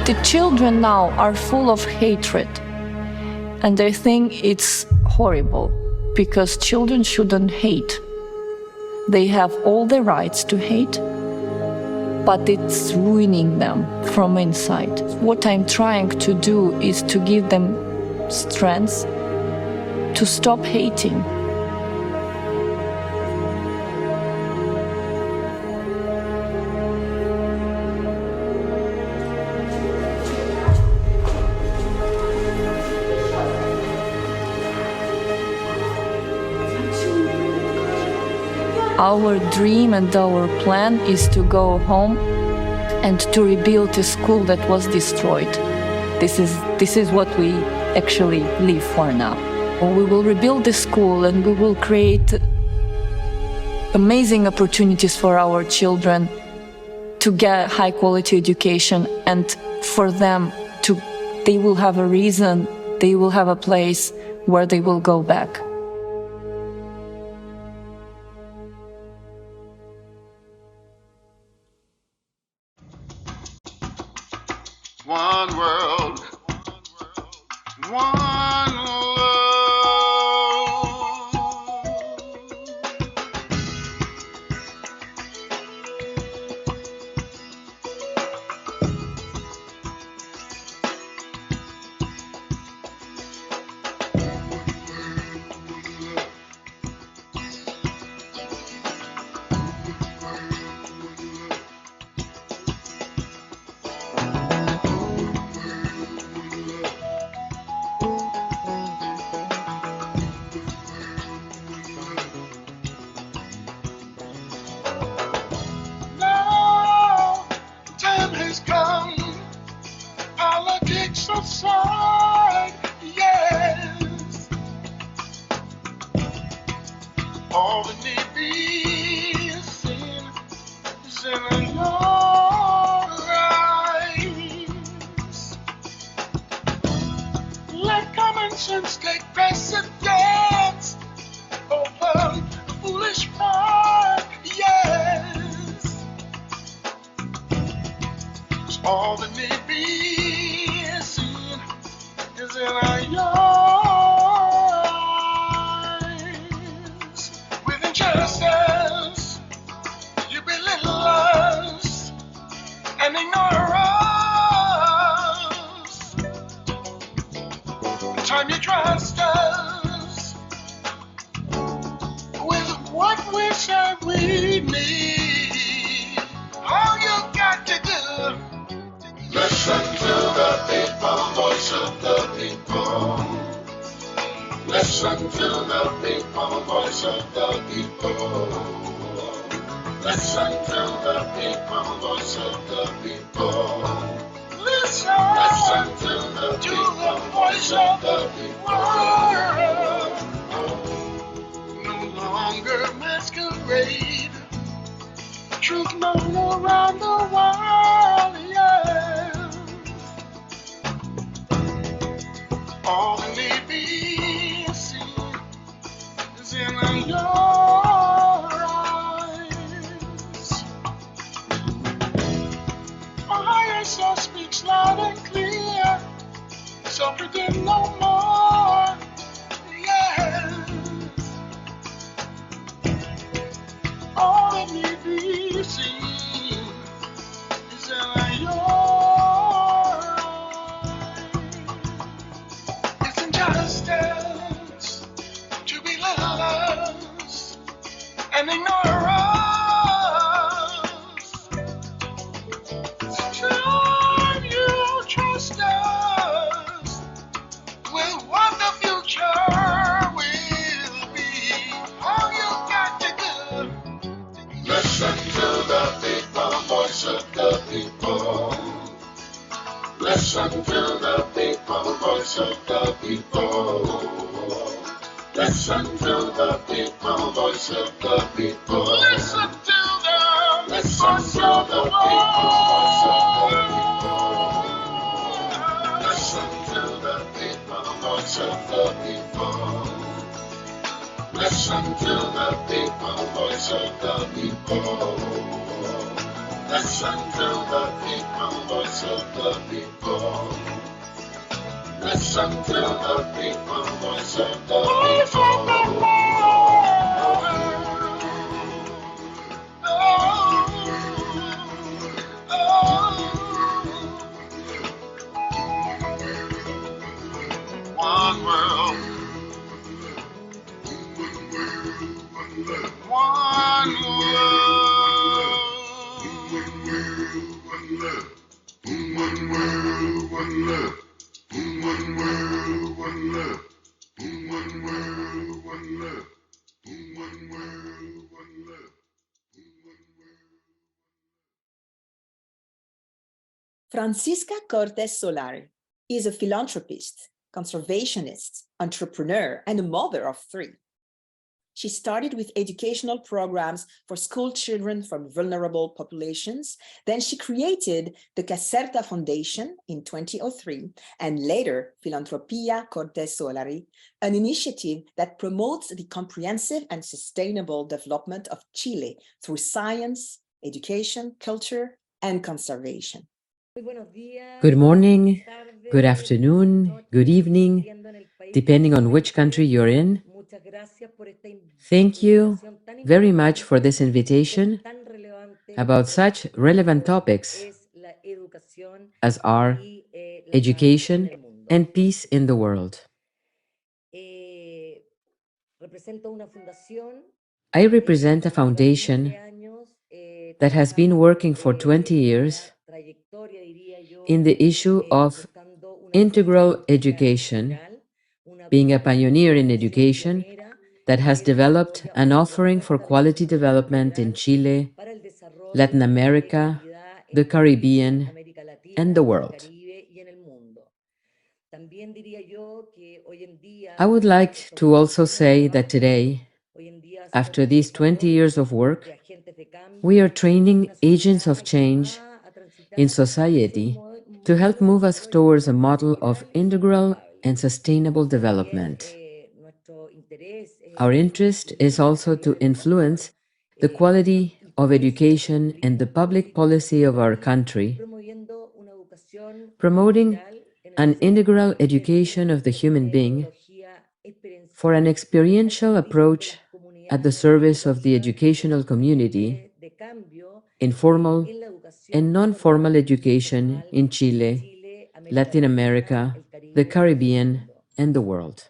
The children now are full of hatred. And I think it's horrible because children shouldn't hate. They have all the rights to hate, but it's ruining them from inside. What I'm trying to do is to give them strength to stop hating. Our dream and our plan is to go home and to rebuild a school that was destroyed. This is what we actually live for now. We will rebuild the school and we will create amazing opportunities for our children to get high quality education, and for them they will have a reason, they will have a place where they will go back. One world, one love. Aside, yes, all that need be seen is in your eyes. Let common sense take precedence over foolish pride, yes, it's all that need be in your eyes. With injustice, you belittle us and ignore us. Time you trust us with what we said we need. All you got to do, listen to the people, voice of the people. Listen to the people, voice of the people. Listen to the people, voice of the people. Listen to the people, voice of the people. No longer masquerade. Truth known around the world, yeah. All that need be seen is in your eyes. Fire so speaks loud and clear, so pretend no more, yes. All that need be seen is in your justice to belittle us and ignore us. Time you trust us with what the future will be. All you got to do, listen to the people, voice of the people. Listen to the people, voice of the people. Listen to the people, voice of the people. Listen to them. Listen to the people, voice of the people. Listen to the people, voice of the people. Listen to the people, voice of the people. Listen to the people, voice of the people. Listen to the people, voice of the people. One world, one world, one world, one love. One world, one love. One world, one love. One world, one love. Francisca Cortes Solari is a philanthropist, conservationist, entrepreneur, and a mother of three. She started with educational programs for school children from vulnerable populations. Then she created the Caserta Foundation in 2003, and later Filantropia Cortes Solari, an initiative that promotes the comprehensive and sustainable development of Chile through science, education, culture, and conservation. Good morning, good afternoon, good evening, depending on which country you're in. Thank you very much for this invitation about such relevant topics as are education and peace in the world. I represent a foundation that has been working for 20 years in the issue of integral education, being a pioneer in education that has developed an offering for quality development in Chile, Latin America, the Caribbean, and the world. I would like to also say that today, after these 20 years of work, we are training agents of change in society to help move us towards a model of integral and sustainable development. Our interest is also to influence the quality of education and the public policy of our country, promoting an integral education of the human being for an experiential approach at the service of the educational community in formal and non-formal education in Chile, Latin America, the Caribbean, and the world.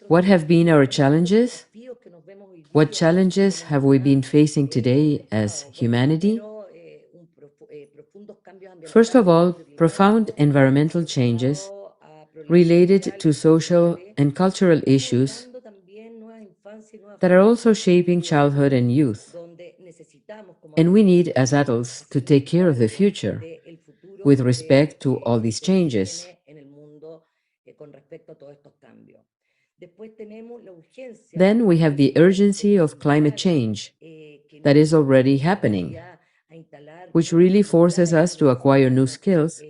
What have been our challenges? What challenges have we been facing today as humanity? First of all, profound environmental changes related to social and cultural issues that are also shaping childhood and youth. And we need, as adults, to take care of the future with respect to all these changes. Then we have the urgency of climate change that is already happening, which really forces us to acquire new skills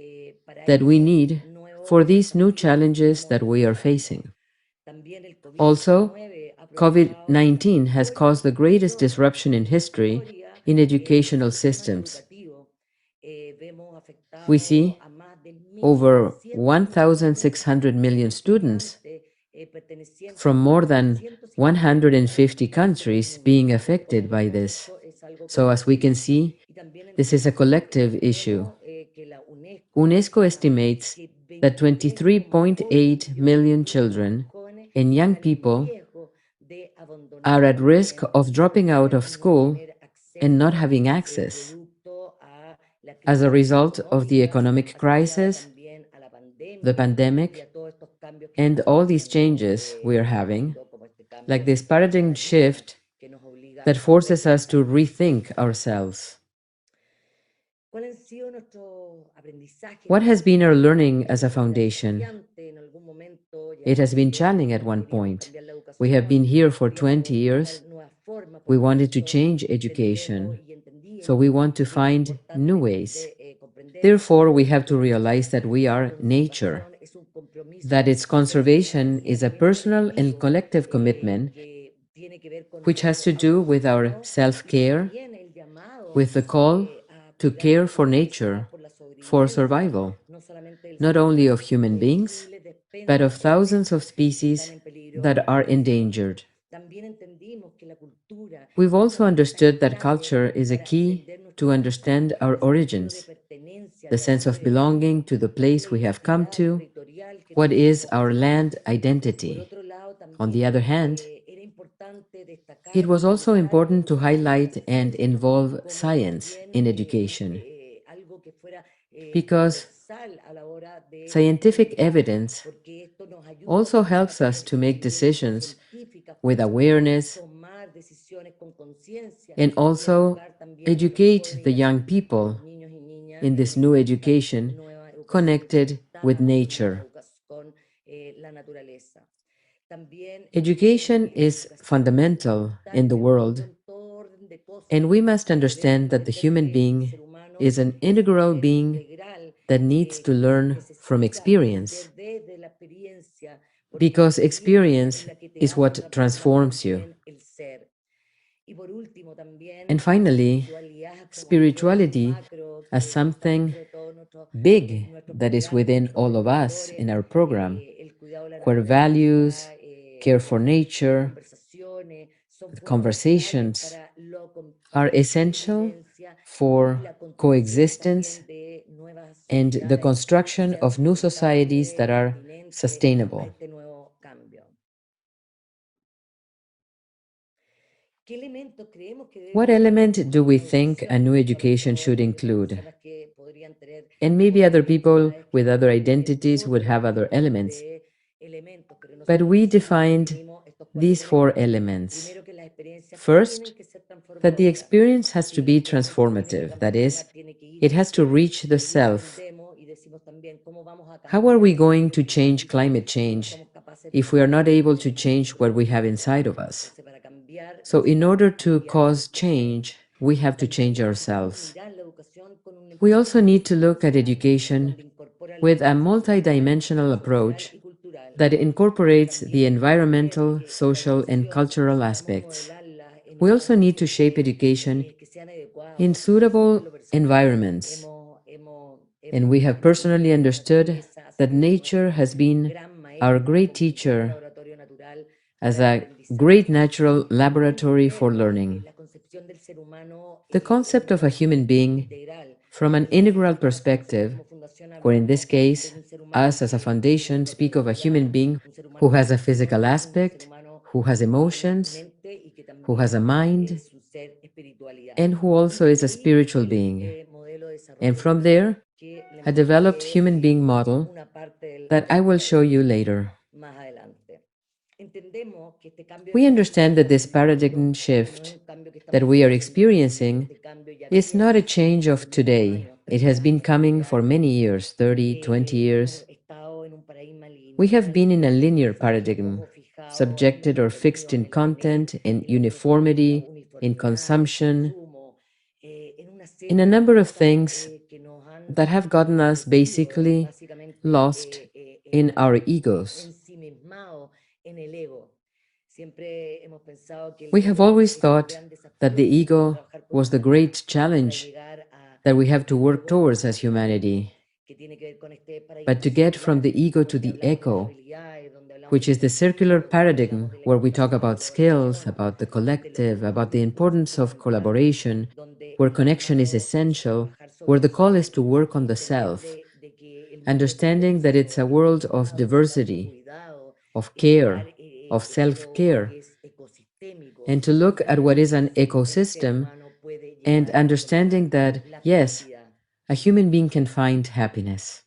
that we need for these new challenges that we are facing. Also, COVID-19 has caused the greatest disruption in history in educational systems. We see over 1,600 million students from more than 150 countries being affected by this. So as we can see, this is a collective issue. UNESCO estimates that 23.8 million children and young people are at risk of dropping out of school and not having access as a result of the economic crisis, the pandemic, and all these changes we are having, like this paradigm shift that forces us to rethink ourselves. What has been our learning as a foundation? It has been challenging at one point. We have been here for 20 years. We wanted to change education, so we want to find new ways. Therefore, we have to realize that we are nature, that its conservation is a personal and collective commitment which has to do with our self-care, with the call to care for nature, for survival. not only of human beings, but of thousands of species that are endangered. We've also understood that culture is a key to understand our origins, the sense of belonging to the place we have come to, what is our land identity. On the other hand, it was also important to highlight and involve science in education, because scientific evidence also helps us to make decisions with awareness and also educate the young people in this new education connected with nature. Education is fundamental in the world, and we must understand that the human being is an integral being that needs to learn from experience, because experience is what transforms you. And finally, spirituality as something big that is within all of us in our program, where values, care for nature, conversations are essential for coexistence and the construction of new societies that are sustainable. What element do we think a new education should include? And maybe other people with other identities would have other elements. But we defined these four elements. First, that the experience has to be transformative. That is, it has to reach the self. How are we going to change climate change if we are not able to change what we have inside of us? So in order to cause change, we have to change ourselves. We also need to look at education with a multidimensional approach that incorporates the environmental, social, and cultural aspects. We also need to shape education in suitable environments. And we have personally understood that nature has been our great teacher as a great natural laboratory for learning. The concept of a human being from an integral perspective, where in this case, us as a foundation speak of a human being who has a physical aspect, who has emotions, who has a mind, and who also is a spiritual being. And from there, a developed human being model that I will show you later. We understand that this paradigm shift that we are experiencing is not a change of today. It has been coming for many years, 30, 20 years. We have been in a linear paradigm, subjected or fixed in content, in uniformity, in consumption, in a number of things that have gotten us basically lost in our egos. We have always thought that the ego was the great challenge that we have to work towards as humanity. But to get from the ego to the echo, which is the circular paradigm where we talk about skills, about the collective, about the importance of collaboration, where connection is essential, where the call is to work on the self, understanding that it's a world of diversity, of care, of self-care, and to look at what is an ecosystem and understanding that, yes, a human being can find happiness.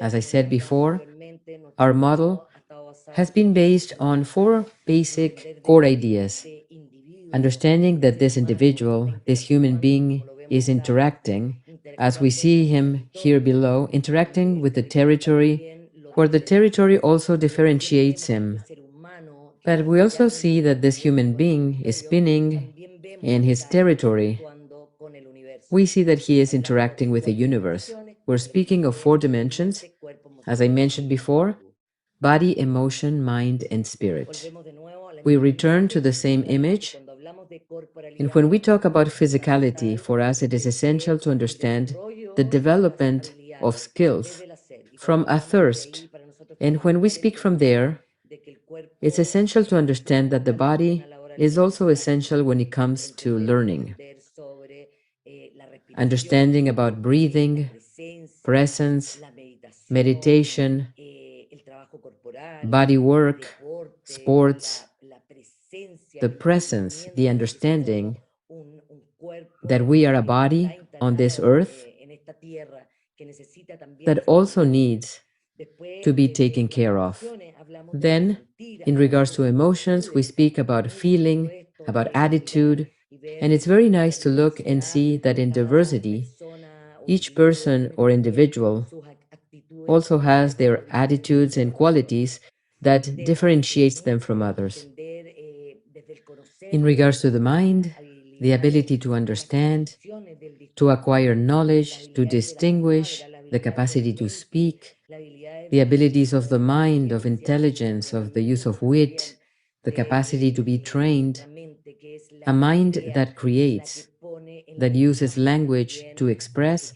As I said before, our model has been based on four basic core ideas. Understanding that this individual, this human being, is interacting, as we see him here below, interacting with the territory, where the territory also differentiates him. But we also see that this human being is spinning in his territory. We see that he is interacting with the universe. We're speaking of four dimensions, as I mentioned before: body, emotion, mind, and spirit. We return to the same image, and when we talk about physicality, for us it is essential to understand the development of skills from a thirst. And when we speak from there, it's essential to understand that the body is also essential when it comes to learning. Understanding about breathing, presence, meditation, body work, sports, the presence, the understanding that we are a body on this earth that also needs to be taken care of. Then, in regards to emotions, we speak about feeling, about attitude, and it's very nice to look and see that in diversity, each person or individual also has their attitudes and qualities that differentiates them from others. In regards to the mind, the ability to understand, to acquire knowledge, to distinguish, the capacity to speak, the abilities of the mind, of intelligence, of the use of wit, the capacity to be trained, a mind that creates, that uses language to express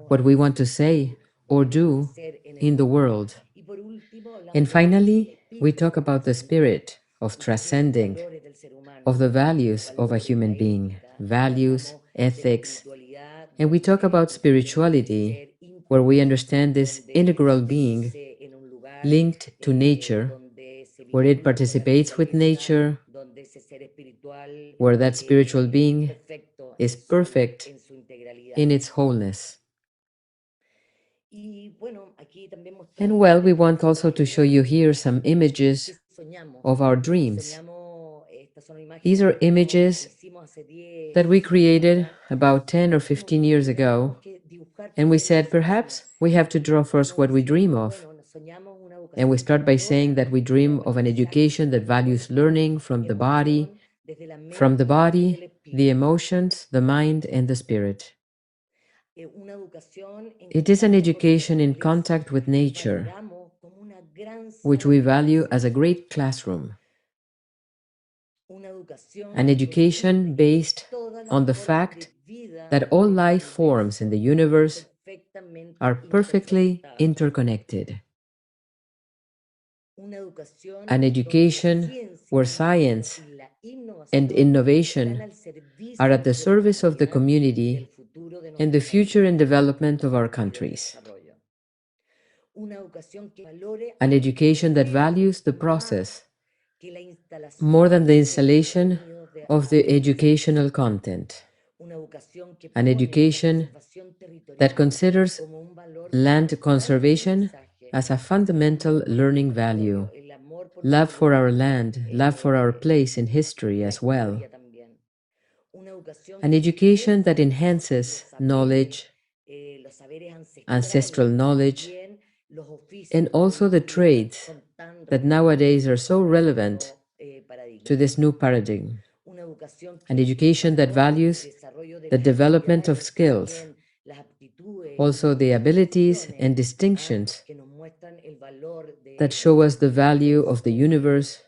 what we want to say or do in the world. And finally, we talk about the spirit of transcending, of the values of a human being, values, ethics, and we talk about spirituality, where we understand this integral being linked to nature, where it participates with nature, where that spiritual being is perfect in its wholeness. And well, we want also to show you here some images of our dreams. These are images that we created about 10 or 15 years ago, and we said perhaps we have to draw first what we dream of. And we start by saying that we dream of an education that values learning from the body, the emotions, the mind, and the spirit. It is an education in contact with nature, which we value as a great classroom. An education based on the fact that all life forms in the universe are perfectly interconnected. An education where science and innovation are at the service of the community and the future and development of our countries. An education that values the process more than the installation of the educational content. An education that considers land conservation as a fundamental learning value, love for our land, love for our place in history as well. An education that enhances knowledge, ancestral knowledge, and also the trades that nowadays are so relevant to this new paradigm. An education that values the development of skills, also the abilities and distinctions that show us the value of the universe,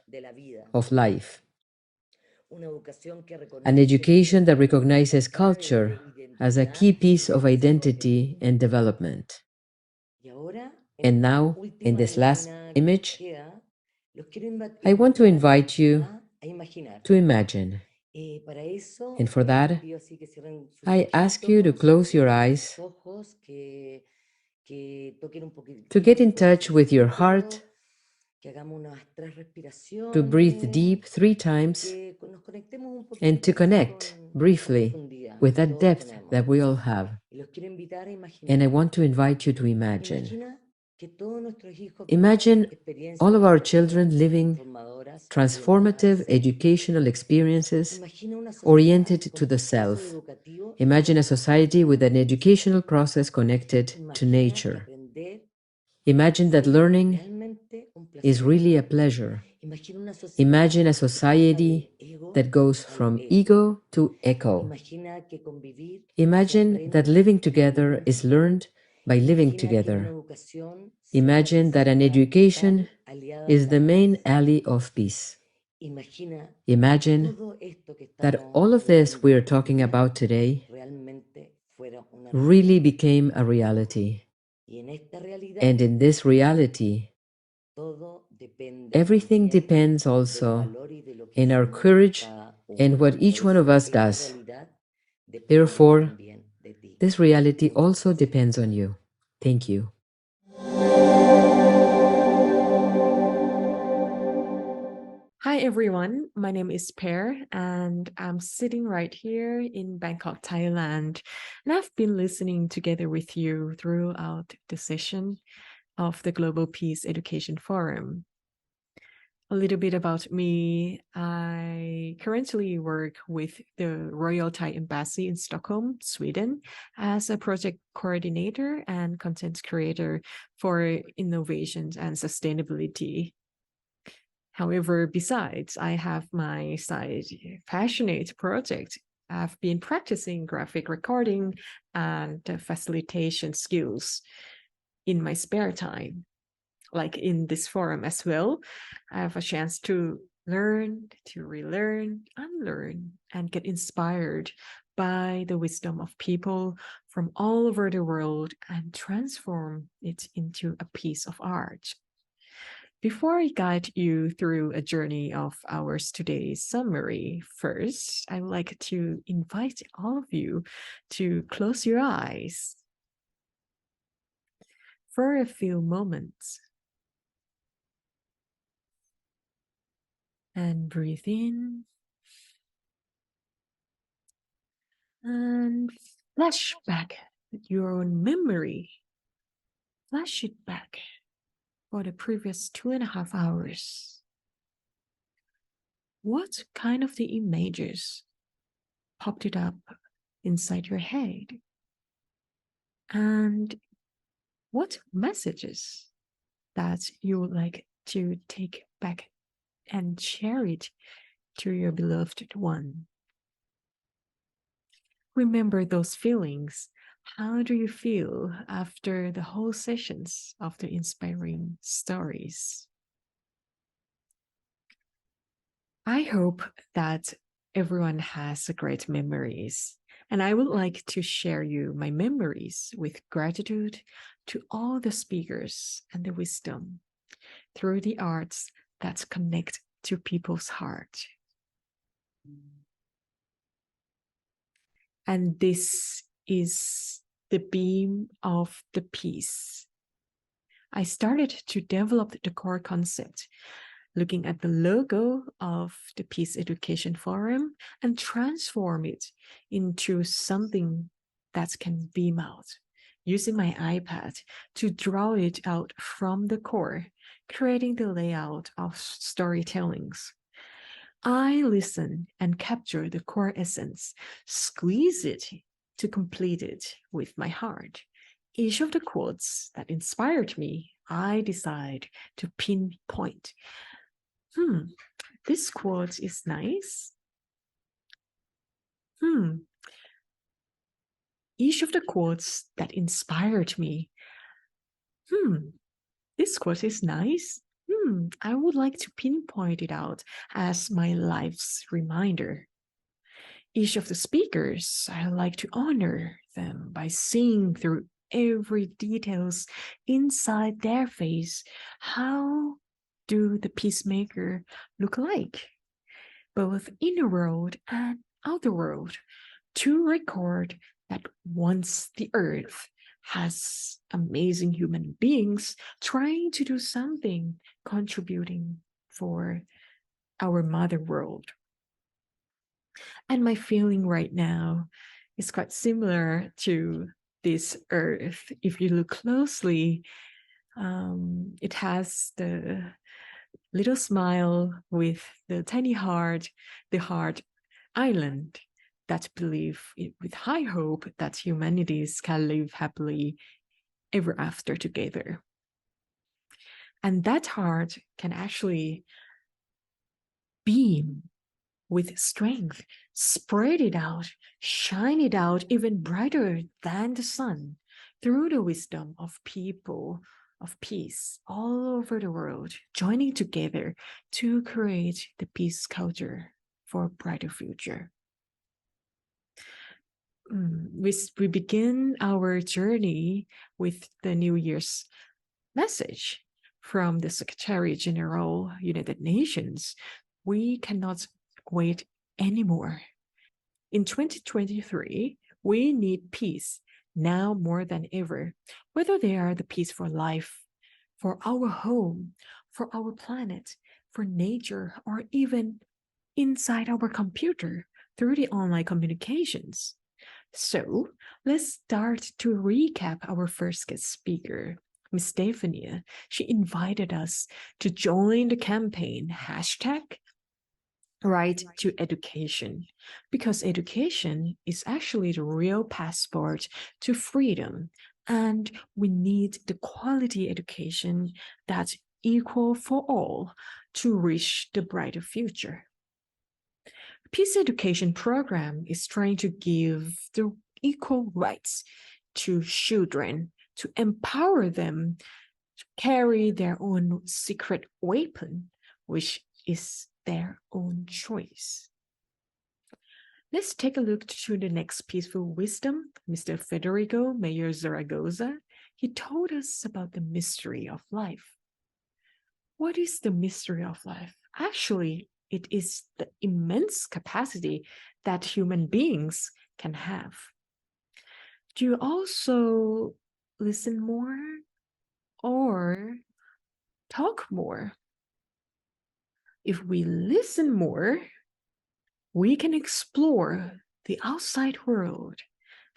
of life. An education that recognizes culture as a key piece of identity and development. And now, in this last image, I want to invite you to imagine. And for that, I ask you to close your eyes, to get in touch with your heart, to breathe deep 3 times, and to connect briefly with that depth that we all have. And I want to invite you to imagine. Imagine all of our children living transformative educational experiences oriented to the self. Imagine a society with an educational process connected to nature. Imagine that learning is really a pleasure. Imagine a society that goes from ego to echo. Imagine that living together is learned by living together. Imagine that an education is the main ally of peace. Imagine that all of this we are talking about today really became a reality. And in this reality, everything depends also in our courage and what each one of us does. Therefore, this reality also depends on you. Thank you. Hi everyone, my name is Per and I'm sitting right here in Bangkok, Thailand. And I've been listening together with you throughout the session of the Global Peace Education Forum. A little bit about me. I currently work with the Royal Thai Embassy in Stockholm, Sweden, as a project coordinator and content creator for innovations and sustainability. However, besides, I have my side passionate project. I've been practicing graphic recording and facilitation skills in my spare time. Like in this forum as well, I have a chance to learn, to relearn, unlearn, and get inspired by the wisdom of people from all over the world and transform it into a piece of art. Before I guide you through a journey of ours today's summary, first, I would like to invite all of you to close your eyes for a few moments. And breathe in. And flash back your own memory. Flash it back for the previous 2.5 hours. What kind of the images popped it up inside your head? And what messages that you would like to take back and share it to your beloved one? Remember those feelings. How do you feel after the whole sessions of the inspiring stories? I hope that everyone has great memories, and I would like to share you my memories with gratitude to all the speakers and the wisdom through the arts that connect to people's heart. And this is the beam of the peace. I started to develop the core concept, looking at the logo of the Peace Education Forum and transform it into something that can beam out, using my iPad to draw it out from the core, creating the layout of storytellings. I listen and capture the core essence, squeeze it to complete it with my heart. Each of the quotes that inspired me, I decide to pinpoint. This quote is nice. Each of the quotes that inspired me. This quote is nice. I would like to pinpoint it out as my life's reminder. Each of the speakers, I like to honor them by seeing through every details inside their face. How do the peacemaker look like? Both inner world and outer world, to record that once the earth has amazing human beings trying to do something, contributing for our mother world. And my feeling right now is quite similar to this earth. If you look closely, it has the little smile with the tiny heart, the heart island that believe with high hope that humanities can live happily ever after together. And that heart can actually beam with strength, spread it out, shine it out even brighter than the sun through the wisdom of people of peace all over the world, joining together to create the peace culture for a brighter future. we begin our journey with the New Year's message from the Secretary General, United Nations. We cannot wait anymore. In 2023, we need peace now more than ever, whether they are the peace for life, for our home, for our planet, for nature, or even inside our computer through the online communications. So let's start to recap our first guest speaker, Miss Stephanie. She invited us to join the campaign #Right to Education, because education is actually the real passport to freedom, and we need the quality education that's equal for all to reach the brighter future. Peace Education Program is trying to give the equal rights to children, to empower them to carry their own secret weapon, which is their own choice. Let's take a look to the next peaceful wisdom, Mr. Federico Mayor Zaragoza. He told us about the mystery of life. What is the mystery of life? Actually, it is the immense capacity that human beings can have. Do you also listen more or talk more? If we listen more, we can explore the outside world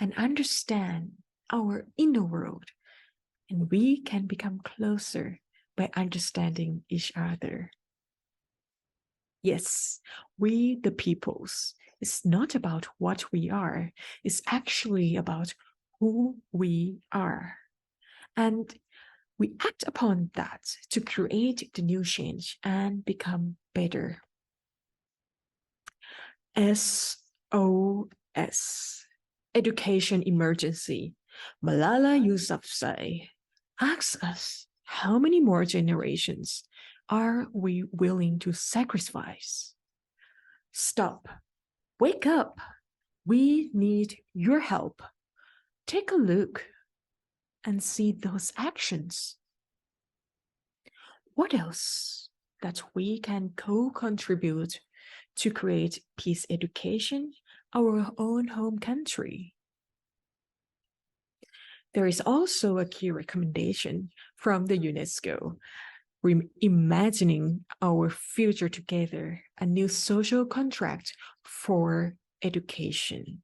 and understand our inner world, and we can become closer by understanding each other. Yes, we the peoples. It's not about what we are, it's actually about who we are. And we act upon that to create the new change and become better. SOS, Education Emergency. Malala Yousafzai asks us, how many more generations are we willing to sacrifice? Stop. Wake up. We need your help. Take a look and see those actions. What else that we can co-contribute to create peace education, our own home country? There is also a key recommendation from the UNESCO, reimagining our future together, a new social contract for education.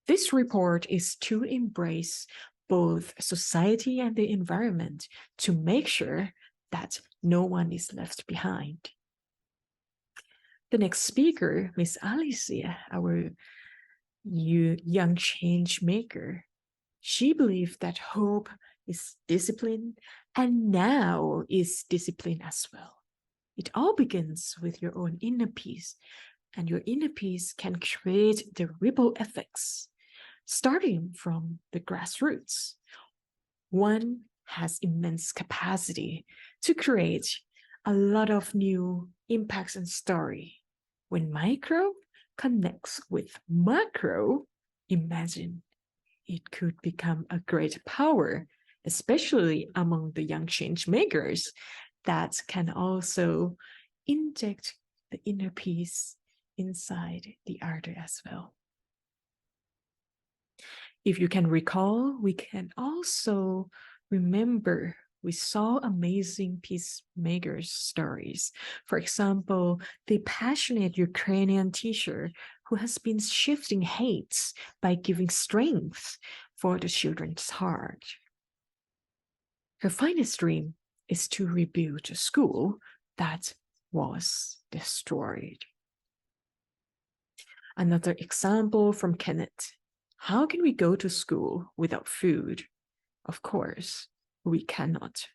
This report is to embrace both society and the environment to make sure that no one is left behind. The next speaker, Miss Alexia, our young change maker, she believed that hope is discipline, and now is discipline as well. It all begins with your own inner peace, and your inner peace can create the ripple effects, starting from the grassroots. One has immense capacity to create a lot of new impacts and story. When micro connects with macro, imagine it could become a great power, especially among the young change makers that can also inject the inner peace inside the other as well. If you can recall, we can also remember we saw amazing peacemakers stories. For example, the passionate Ukrainian teacher who has been shifting hates by giving strength for the children's heart. Her finest dream is to rebuild a school that was destroyed. Another example from Kenneth. How can we go to school without food? Of course, we cannot.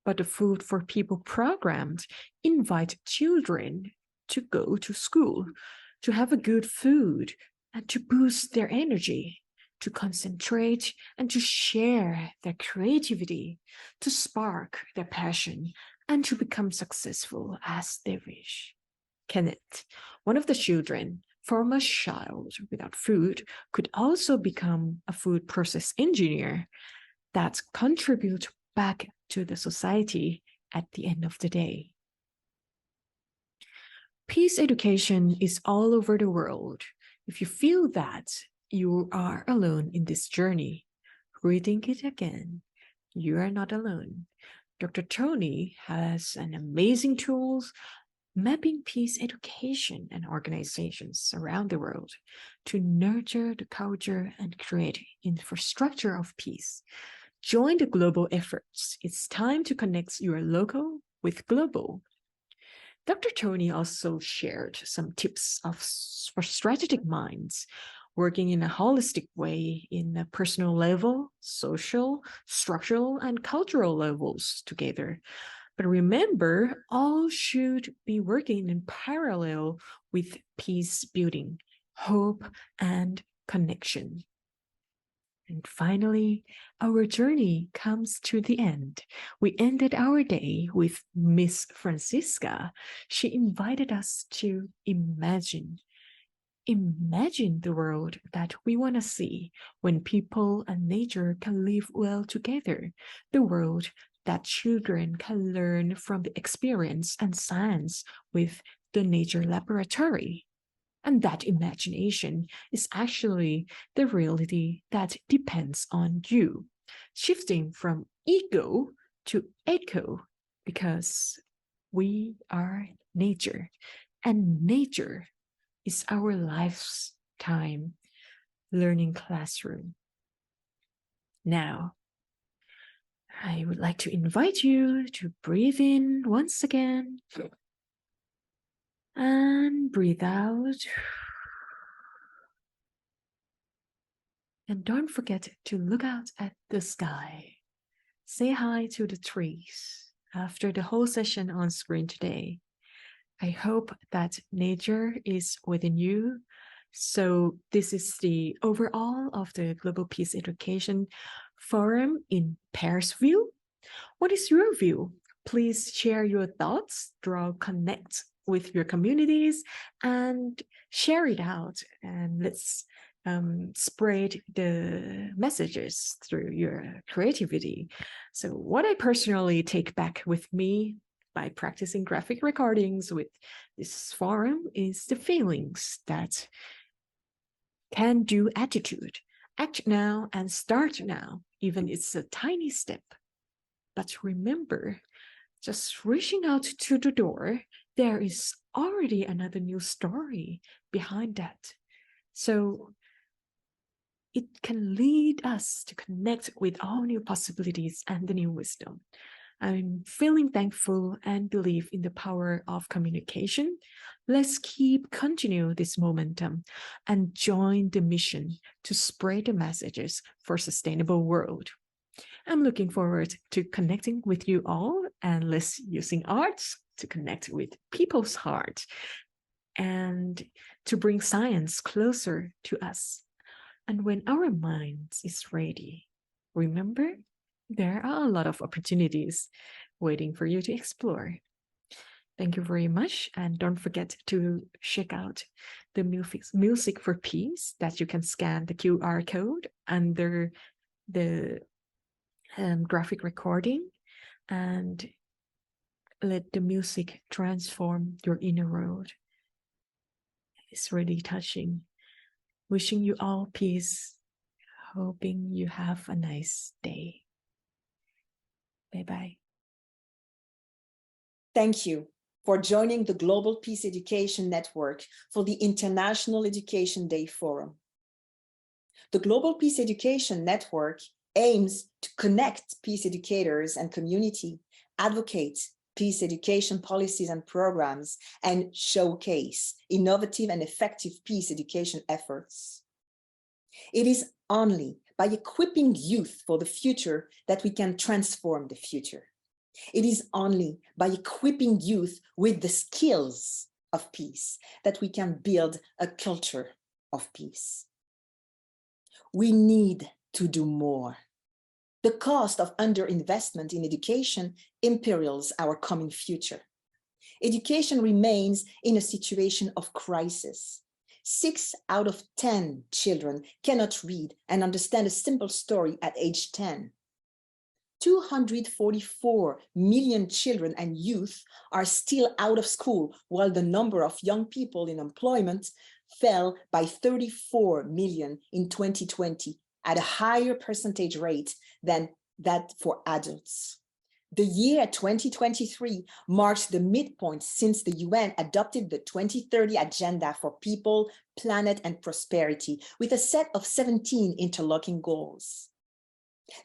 But the Food for People programs invite children to go to school, to have a good food, and to boost their energy, to concentrate and to share their creativity, to spark their passion, and to become successful as they wish. Kenneth, one of the children from a child without food could also become a food process engineer that contribute back to the society at the end of the day. Peace education is all over the world. If you feel that you are alone in this journey, rethink it again. You are not alone. Dr. Tony has an amazing tools mapping peace education and organizations around the world to nurture the culture and create infrastructure of peace. Join the global efforts. It's time to connect your local with global. Dr. Tony also shared some tips for strategic minds, working in a holistic way in a personal level, social, structural, and cultural levels together. But remember, all should be working in parallel with peace building, hope, and connection. And finally, our journey comes to the end. We ended our day with Miss Francisca. She invited us to imagine the world that we want to see when people and nature can live well together, the world that children can learn from the experience and science with the nature laboratory. And that imagination is actually the reality that depends on you, shifting from ego to echo, because we are nature, and nature is our lifetime learning classroom. Now, I would like to invite you to breathe in once again and breathe out. And don't forget to look out at the sky. Say hi to the trees after the whole session on screen today. I hope that nature is within you. So this is the overall of the Global Peace Education Forum in Paris view. What is your view? Please share your thoughts, connect with your communities, and share it out. And let's spread the messages through your creativity. So what I personally take back with me by practicing graphic recordings with this forum is the feelings that can do attitude. Act now and start now, even it's a tiny step. But remember, just reaching out to the door, there is already another new story behind that. So it can lead us to connect with all new possibilities and the new wisdom. I'm feeling thankful and believe in the power of communication. Let's continue this momentum and join the mission to spread the messages for a sustainable world. I'm looking forward to connecting with you all, and let's using arts to connect with people's heart and to bring science closer to us. And when our minds is ready, remember, there are a lot of opportunities waiting for you to explore. Thank you very much. And don't forget to check out the Music for Peace that you can scan the QR code under the graphic recording and let the music transform your inner world. It's really touching. Wishing you all peace. Hoping you have a nice day. Bye-bye. Thank you for joining the Global Peace Education Network for the International Education Day Forum. The Global Peace Education Network aims to connect peace educators and community, advocate peace education policies and programs, and showcase innovative and effective peace education efforts. It is only by equipping youth for the future that we can transform the future. It is only by equipping youth with the skills of peace that we can build a culture of peace. We need to do more. The cost of underinvestment in education imperils our coming future. Education remains in a situation of crisis. 6 out of 10 children cannot read and understand a simple story at age 10. 244 million children and youth are still out of school, while the number of young people in employment fell by 34 million in 2020 at a higher percentage rate than that for adults. The year 2023 marks the midpoint since the UN adopted the 2030 Agenda for People, Planet, and Prosperity with a set of 17 interlocking goals.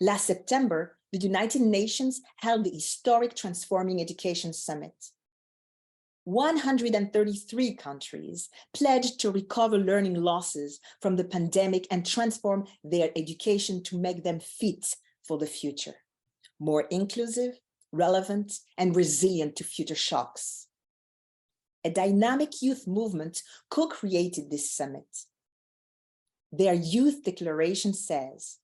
Last September, the United Nations held the historic Transforming Education Summit. 133 countries pledged to recover learning losses from the pandemic and transform their education to make them fit for the future, more inclusive, relevant, and resilient to future shocks. A dynamic youth movement co-created this summit. Their youth declaration says,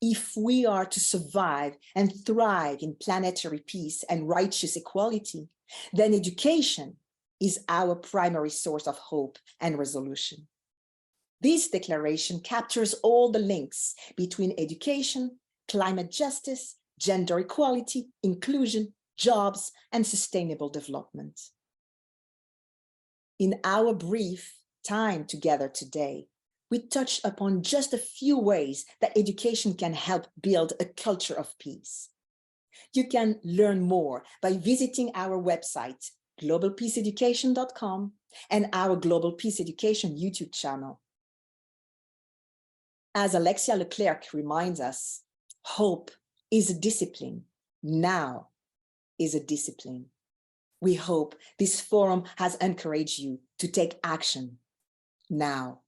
if we are to survive and thrive in planetary peace and righteous equality, then education is our primary source of hope and resolution. This declaration captures all the links between education, climate justice, gender equality, inclusion, jobs, and sustainable development. In our brief time together today, we touched upon just a few ways that education can help build a culture of peace. You can learn more by visiting our website, globalpeaceeducation.com, and our Global Peace Education YouTube channel. As Alexia Leclerc reminds us, hope is a discipline. Now is a discipline. We hope this forum has encouraged you to take action now.